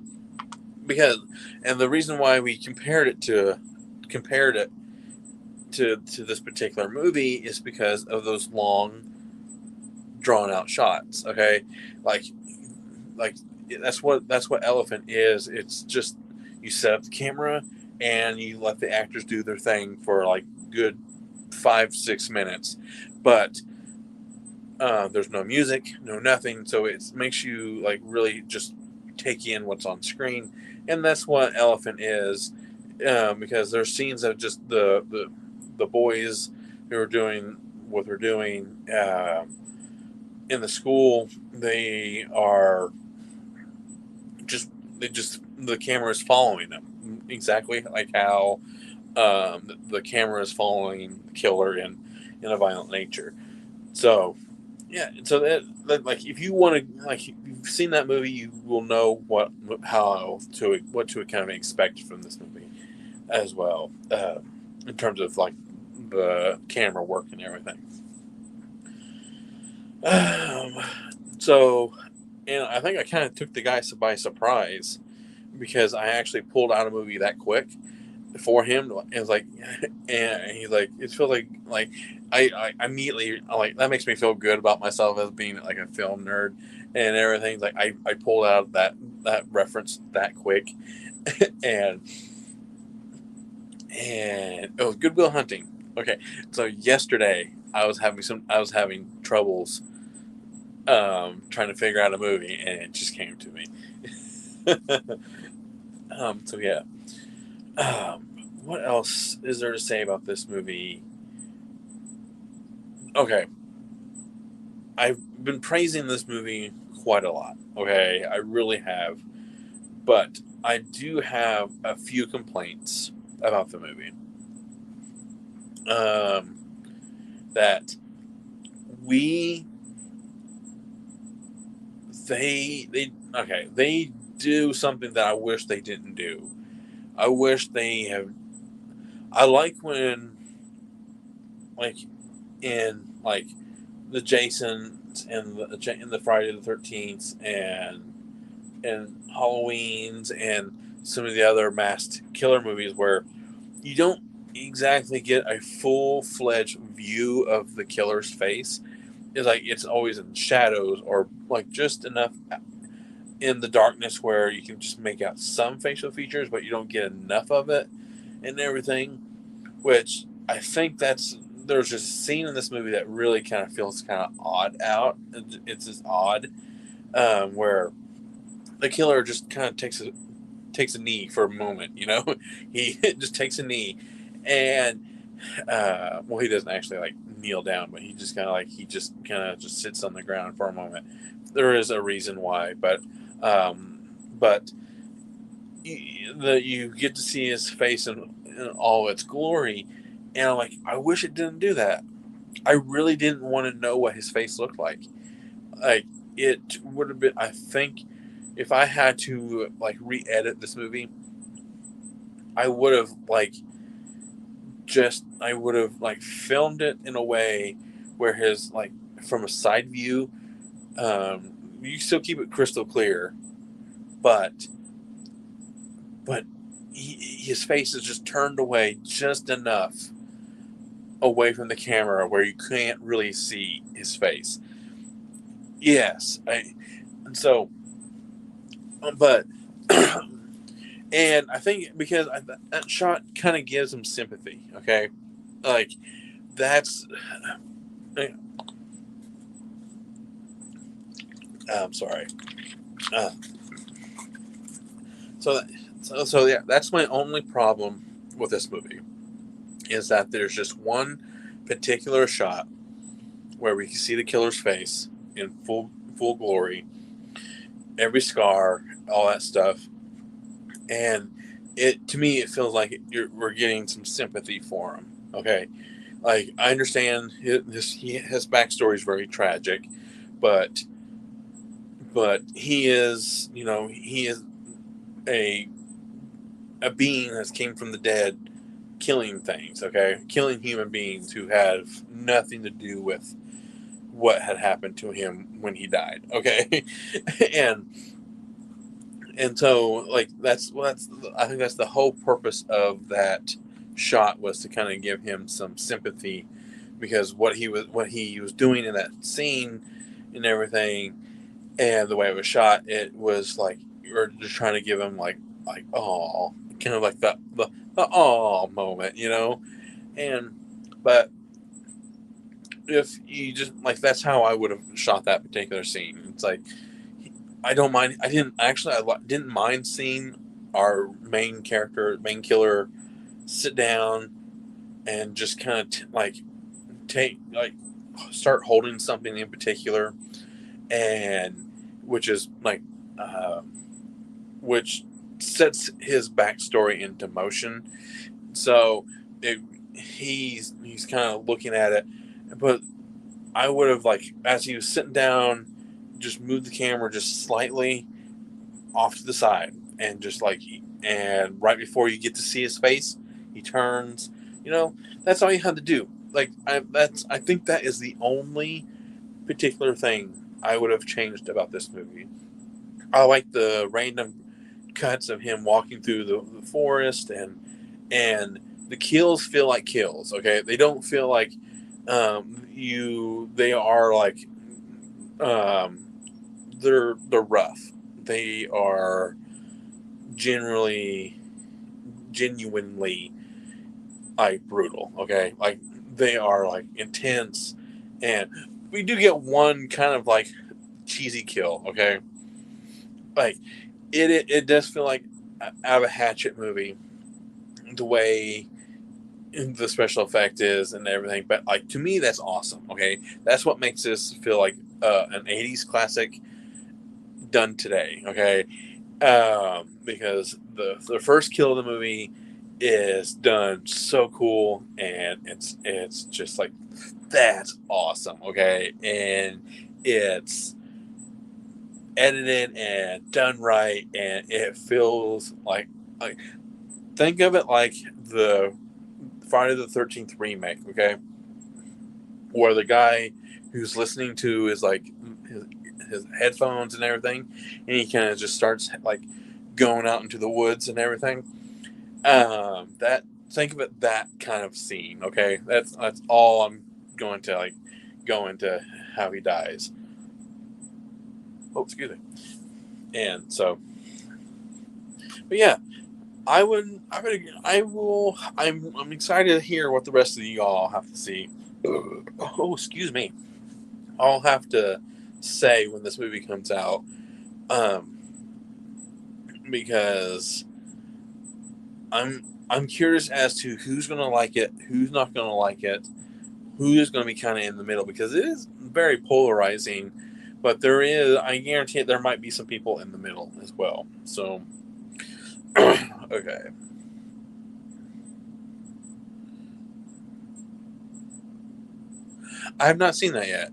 because and the reason why we compared it to this particular movie is because of those long, drawn out shots. Okay, like like that's what Elephant is. It's just you set up the camera and you let the actors do their thing for like good 5-6 minutes, but there's no music, no nothing, so it makes you like really just take in what's on screen, and that's what Elephant is, because there's scenes of just the boys who are doing what they're doing in the school. They are just the camera is following them exactly like how the camera is following the killer in a violent nature. So yeah, so like if you want to like if you've seen that movie, you will know what to kind of expect from this movie as well, in terms of like the camera work and everything. Um, so, and I think I kind of took the guy by surprise because I actually pulled out a movie that quick for him. It was like, and he's like, it feels like I immediately like that makes me feel good about myself as being like a film nerd and everything. Like I pulled out that reference that quick, and it was Good Will Hunting. Okay, so yesterday I was having troubles trying to figure out a movie, and it just came to me. So yeah. Um, what else is there to say about this movie? Okay, I've been praising this movie quite a lot. Okay, I really have, but I do have a few complaints about the movie. Um, that we they do something that I wish they didn't do. I wish they have. I like when like in like the Jasons and the Friday the 13th and Halloween's and some of the other masked killer movies where you don't exactly get a full fledged view of the killer's face. It's like it's always in shadows or like just enough in the darkness where you can just make out some facial features, but you don't get enough of it and everything. Which I think there's just a scene in this movie that really kind of feels kind of odd out. It's just odd, where the killer just kind of takes a knee for a moment. You know, he just takes a knee, and well, he doesn't actually like kneel down, but he just kind of just sits on the ground for a moment. There is a reason why, but you get to see his face in all its glory, and I'm like, I wish it didn't do that. I really didn't want to know what his face looked like. Like it would have been. I think if I had to like re-edit this movie, I would have I would have like filmed it in a way where his like from a side view, you still keep it crystal clear, but but his face is just turned away just enough away from the camera where you can't really see his face. Yes, and so, but and I think because that shot kind of gives him sympathy. Okay, like that's. I'm sorry. Uh, so yeah, that's my only problem with this movie is that there's just one particular shot where we can see the killer's face in full glory, every scar, all that stuff, and it to me it feels like we're getting some sympathy for him. Okay, like I understand his backstory is very tragic, but he is he is a a being that came from the dead, killing things. Okay, killing human beings who have nothing to do what had happened to him when he died. Okay, and so like that's I think that's the whole purpose of that shot, was to kind of give him some sympathy, because what he was doing in that scene and everything, and the way it was shot, it was like you're just trying to give him like oh, kind of like the oh moment, and but if you just like, that's how I would have shot that particular scene. It's like, I don't mind. I didn't mind seeing our main killer, sit down and just kind of start holding something in particular, and which is like, uh, which sets his backstory into motion. So he's kind of looking at it, but I would have, like, as he was sitting down, just moved the camera just slightly off to the side, and just like, and right before you get to see his face, he turns. That's all you had to do. Like, I think that is the only particular thing I would have changed about this movie. I like the random cuts of him walking through the forest, and the kills feel like kills. Okay, they don't feel like they are like, um, they're rough. They are genuinely like brutal. Okay, like they are like intense, and we do get one kind of like cheesy kill. Okay, like it does feel like out of a Hatchet movie, the way the special effect is and everything, but like, to me, that's awesome. Okay, that's what makes this feel like an 80s classic done today. Okay, because the first kill of the movie is done so cool, and it's just like, that's awesome. Okay, and it's edited and done right, and it feels like think of it like the Friday the 13th remake. Okay, where the guy who's listening to is like his headphones and everything, and he kind of just starts like going out into the woods and everything. That Think of it, that kind of scene. Okay, that's all I'm going to like go into how he dies. Oh, excuse me. And so, but yeah, I'm excited to hear what the rest of you all have to see. Oh, excuse me. I'll have to say when this movie comes out, um, because I'm curious as to who's going to like it, who's not going to like it, who is going to be kind of in the middle, because it is very polarizing. But I guarantee there might be some people in the middle as well. So, okay. I have not seen that yet.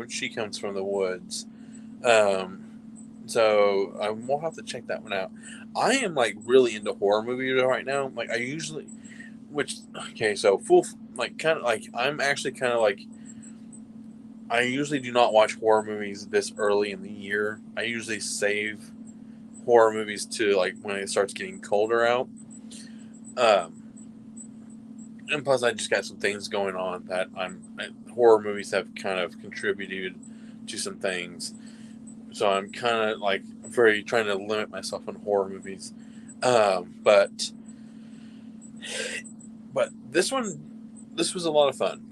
She Comes from the Woods. Um, so I will have to check that one out. I am like really into horror movies right now. Like, so full, like, kind of like, I'm actually kind of like, I usually do not watch horror movies this early in the year. I usually save horror movies to like when it starts getting colder out. Um, and plus, I just got some things going on that horror movies have kind of contributed to some things. So I'm kind of like very trying to limit myself on horror movies. But this was a lot of fun.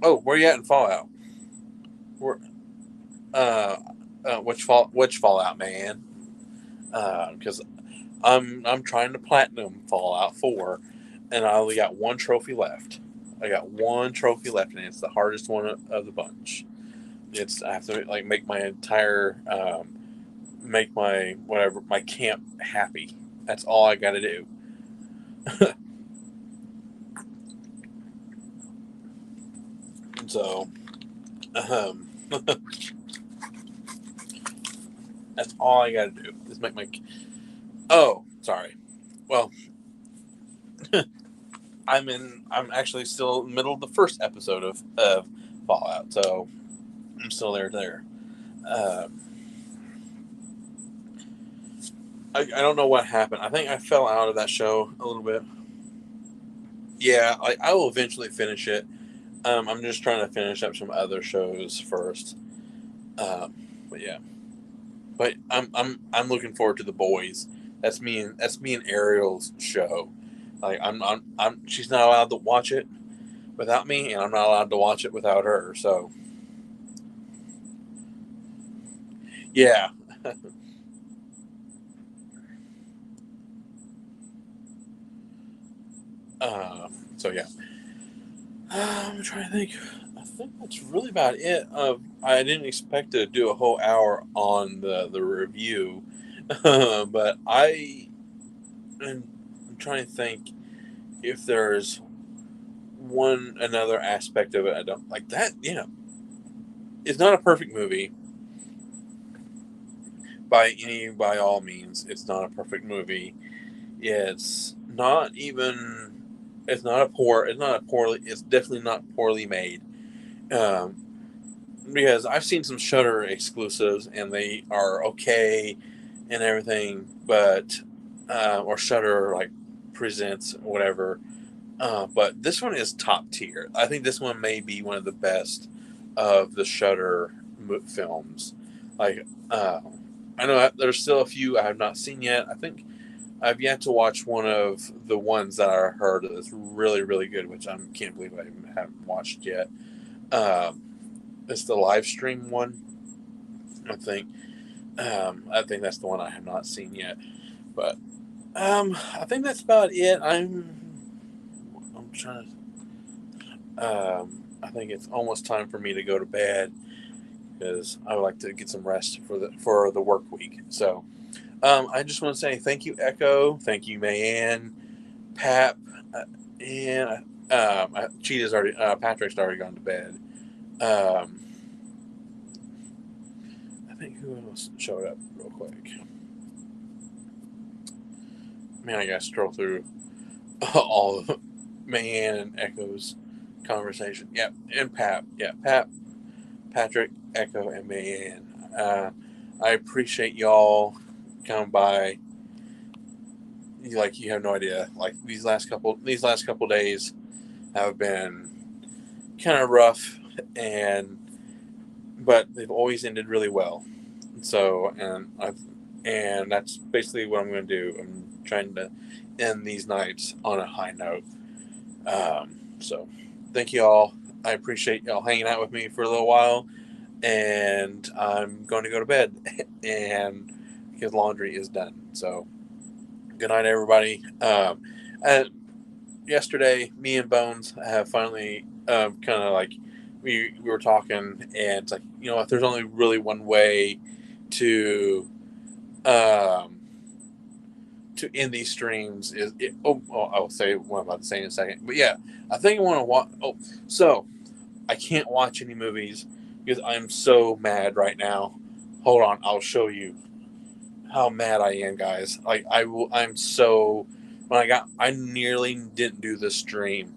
Where you at in Fallout? Where, uh, which Fallout, man? Because I'm trying to platinum Fallout 4, and I only got one trophy left. I got one trophy left, and it's the hardest one of the bunch. I have to like make my whatever, my camp happy. That's all I got to do. So, um, that's all I got to do is make my. Oh, sorry. Well, I'm actually still in the middle of the first episode of Fallout, so I'm still there. Uh, I don't know what happened. I think I fell out of that show a little bit. Yeah, I will eventually finish it. I'm just trying to finish up some other shows first. But yeah, but I'm looking forward to The Boys. That's me and Ariel's show. Like she's not allowed to watch it without me, and I'm not allowed to watch it without her. So yeah. So yeah. I'm trying to think. I think that's really about it. I didn't expect to do a whole hour on the review, but I'm trying to think if there's one another aspect of it I don't like. That it's not a perfect movie by all means. It's not a perfect movie. It's not even. It's definitely not poorly made. Um, because I've seen some Shutter exclusives and they are okay and everything, but or Shutter like presents whatever. But this one is top tier. I think this one may be one of the best of the Shutter films. Like, I know there's still a few I have not seen yet. I think I've yet to watch one of the ones that I heard that's really, really good, which I can't believe I haven't watched yet. Um, it's the live stream one, I think. I think that's the one I have not seen yet. But I think that's about it. I'm trying to. I think it's almost time for me to go to bed because I would like to get some rest for the work week. So I just want to say thank you, Echo. Thank you, Mayanne, Pap, and Cheetah's already. Patrick's already gone to bed. Um, I think who else showed up real quick. Man, I gotta scroll through all of Mayanne and Echo's conversation. Yep, and Pap. Yeah, Pap, Patrick, Echo, and Mayanne. I appreciate y'all coming by. Like you have no idea. Like these last couple days have been kind of rough, and but they've always ended really well. So and that's basically what I'm going to do. I'm trying to end these nights on a high note. So thank you all. I appreciate y'all hanging out with me for a little while, and I'm going to go to bed, and because laundry is done. So good night, everybody. And yesterday, me and Bones have finally kind of like we were talking, and it's like if there's only really one way to um, to end these streams is I'll say what I'm about to say in a second. But yeah, I think I want to watch. Oh, so I can't watch any movies because I'm so mad right now. Hold on, I'll show you how mad I am, guys. Like I'm so I nearly didn't do this stream.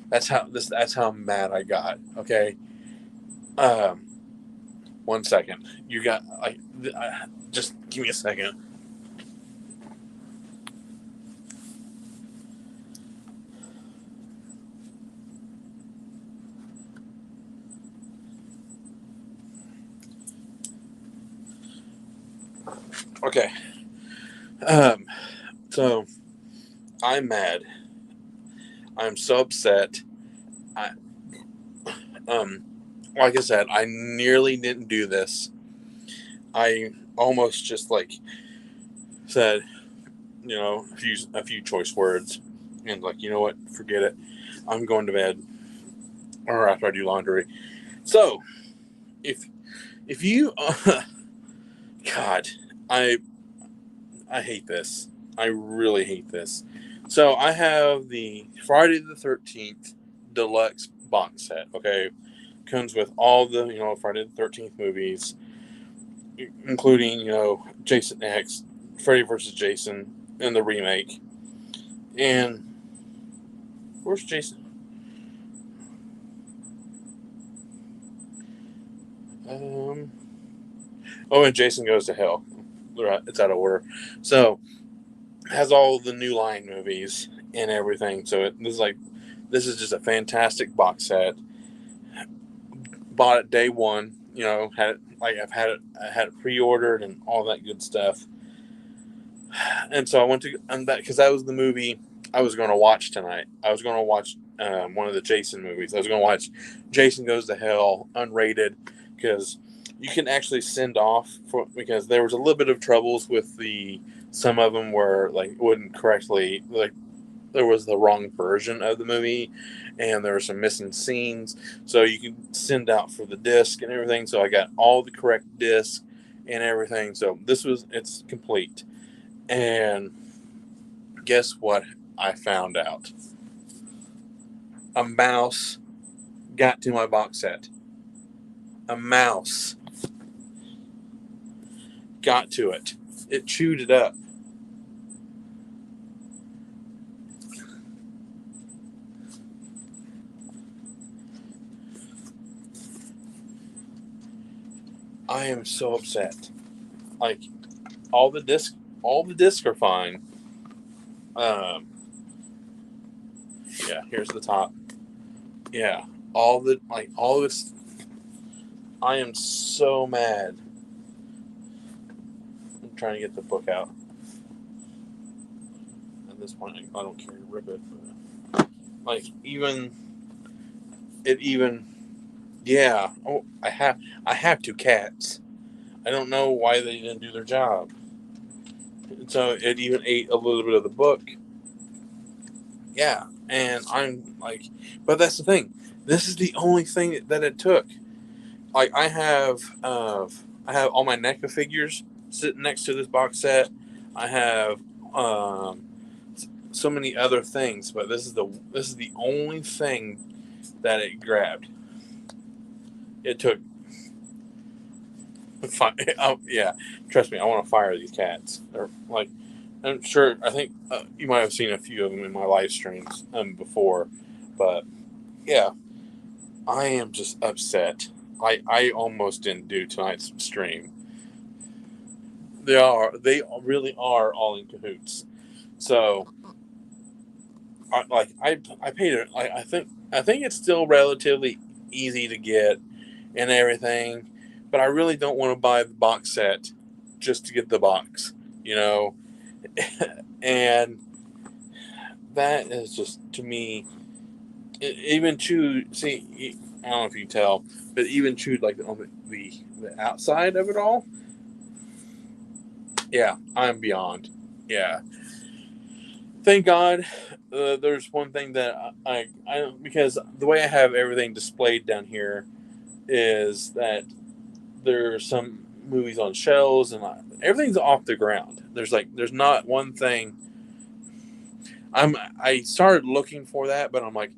That's how mad I got. Okay. Um, 1 second. You got just give me a second. Okay. Um, so I'm mad. I'm so upset. I um, like I said, I nearly didn't do this. I almost just said, a few choice words, and what, forget it. I'm going to bed, or after I do laundry. So, if you, God, I hate this. I really hate this. So I have the Friday the 13th deluxe box set. Okay, comes with all the Friday the 13th movies, including Jason X, Freddy vs. Jason, and the remake. And Where's Jason? Oh, and Jason Goes to Hell. It's out of order. So it has all the New Line movies and everything. So this is just a fantastic box set. Bought it day one. Had it I had it pre-ordered and all that good stuff. And so I went to that because that was the movie I was going to watch tonight. I was going to watch one of the Jason movies. I was going to watch Jason Goes to Hell unrated because you can actually send off because there was a little bit of troubles with some of them were like wouldn't correctly like there was the wrong version of the movie and there were some missing scenes, so you can send out for the disc and everything. So I got all the correct discs and everything, so it's complete. And guess what I found out? A mouse got to my box set. A mouse got to it. It chewed it up. I am so upset. Like all the discs are fine. Yeah, here's the top. Yeah, all of it's. I am so mad. I'm trying to get the book out. At this point, I don't care to rip it. But yeah. Oh, I have two cats. I don't know why they didn't do their job. So it even ate a little bit of the book. Yeah, and I'm like, but that's the thing. This is the only thing that it took. Like I have all my NECA figures sitting next to this box set. I have so many other things, but this is the only thing that it grabbed. It took. Oh, yeah, trust me, I want to fire these cats. They're like, I'm sure. I think you might have seen a few of them in my live streams before, but yeah, I am just upset. I almost didn't do tonight's stream. They really are all in cahoots. So I paid it. I think it's still relatively easy to get and everything, but I really don't want to buy the box set just to get the box, you know. And that is just to me even chewed. See, I don't know if you can tell, but even chewed like on the outside of it all. Yeah, I'm beyond. Yeah, thank God. There's one thing that I because the way I have everything displayed down here is that there's some movies on shelves and everything's off the ground. There's not one thing. I started looking for that, but I'm like,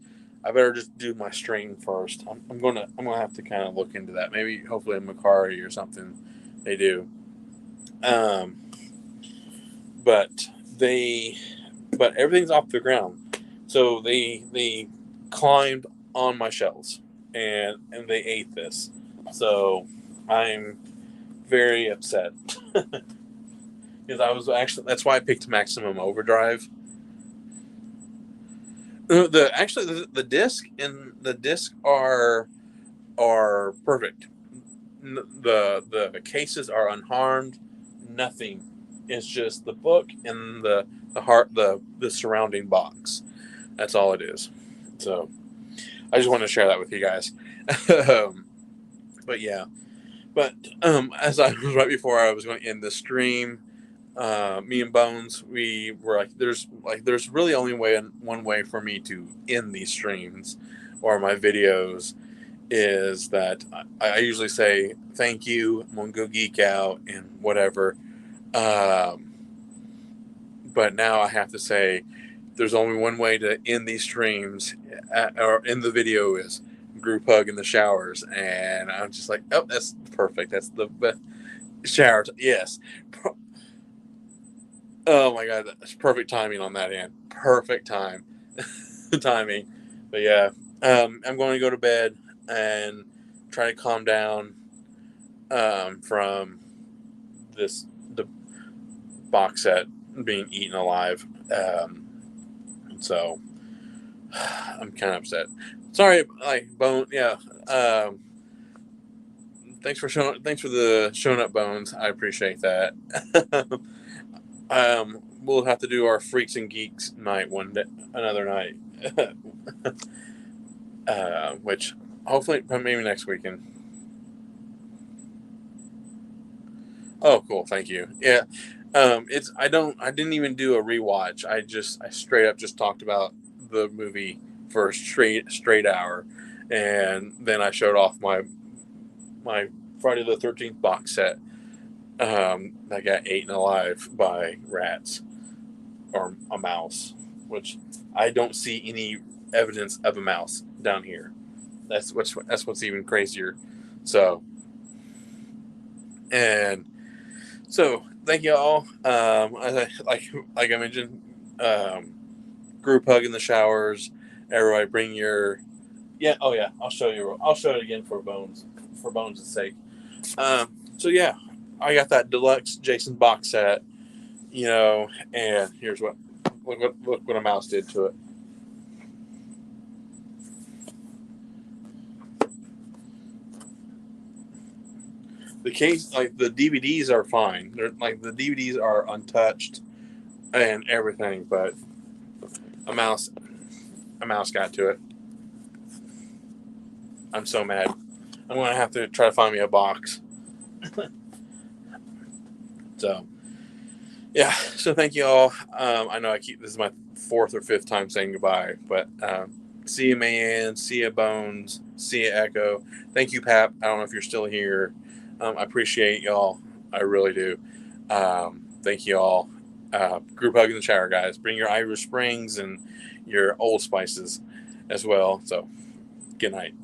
I better just do my stream first. I'm gonna have to kind of look into that. Maybe hopefully in Macari or something they do. Um, but they but everything's off the ground, so they climbed on my shelves and they ate this. So I'm very upset because I was actually that's why I picked Maximum Overdrive. The disc and the disc are perfect. The cases are unharmed. Nothing. It's just the book and the surrounding box. That's all it is. So I just want to share that with you guys. But yeah, but as I was right before I was going to end the stream, me and Bones, we were there's really only one way for me to end these streams or my videos is that I usually say thank you. I'm gonna go geek out and whatever. Um, but now I have to say there's only one way to end these streams or end the video is group hug in the showers, and I'm just like, oh, that's perfect. That's the best shower. Yes. Oh my god, that's perfect timing on that end. Perfect time. timing. But yeah, I'm going to go to bed and try to calm down from the box set being eaten alive. So I'm kind of upset. Sorry, like Bone. Yeah. Thanks for the showing up, Bones. I appreciate that. We'll have to do our Freaks and Geeks night another night, which hopefully maybe next weekend. Oh, cool. Thank you. Yeah. I didn't even do a rewatch. I straight up just talked about the movie for a straight hour, and then I showed off my Friday the 13th box set that got eaten alive by rats or a mouse, which I don't see any evidence of a mouse down here. That's what's even crazier. So and so thank you all. Like I mentioned, group hug in the showers. Everybody bring your yeah. Oh yeah, I'll show you. I'll show it again for Bones' sake. So yeah, I got that deluxe Jason box set. And here's look what a mouse did to it. The case, like the DVDs are fine. They're like the DVDs are untouched and everything, but a mouse got to it. I'm so mad. I'm gonna have to try to find me a box. So yeah. So thank you all. I know this is my fourth or fifth time saying goodbye, but see you, man. See you, Bones. See you, Echo. Thank you, Pap. I don't know if you're still here. I appreciate y'all. I really do. Thank you all. Group hug in the shower, guys. Bring your Irish Springs and your Old Spices as well. So, good night.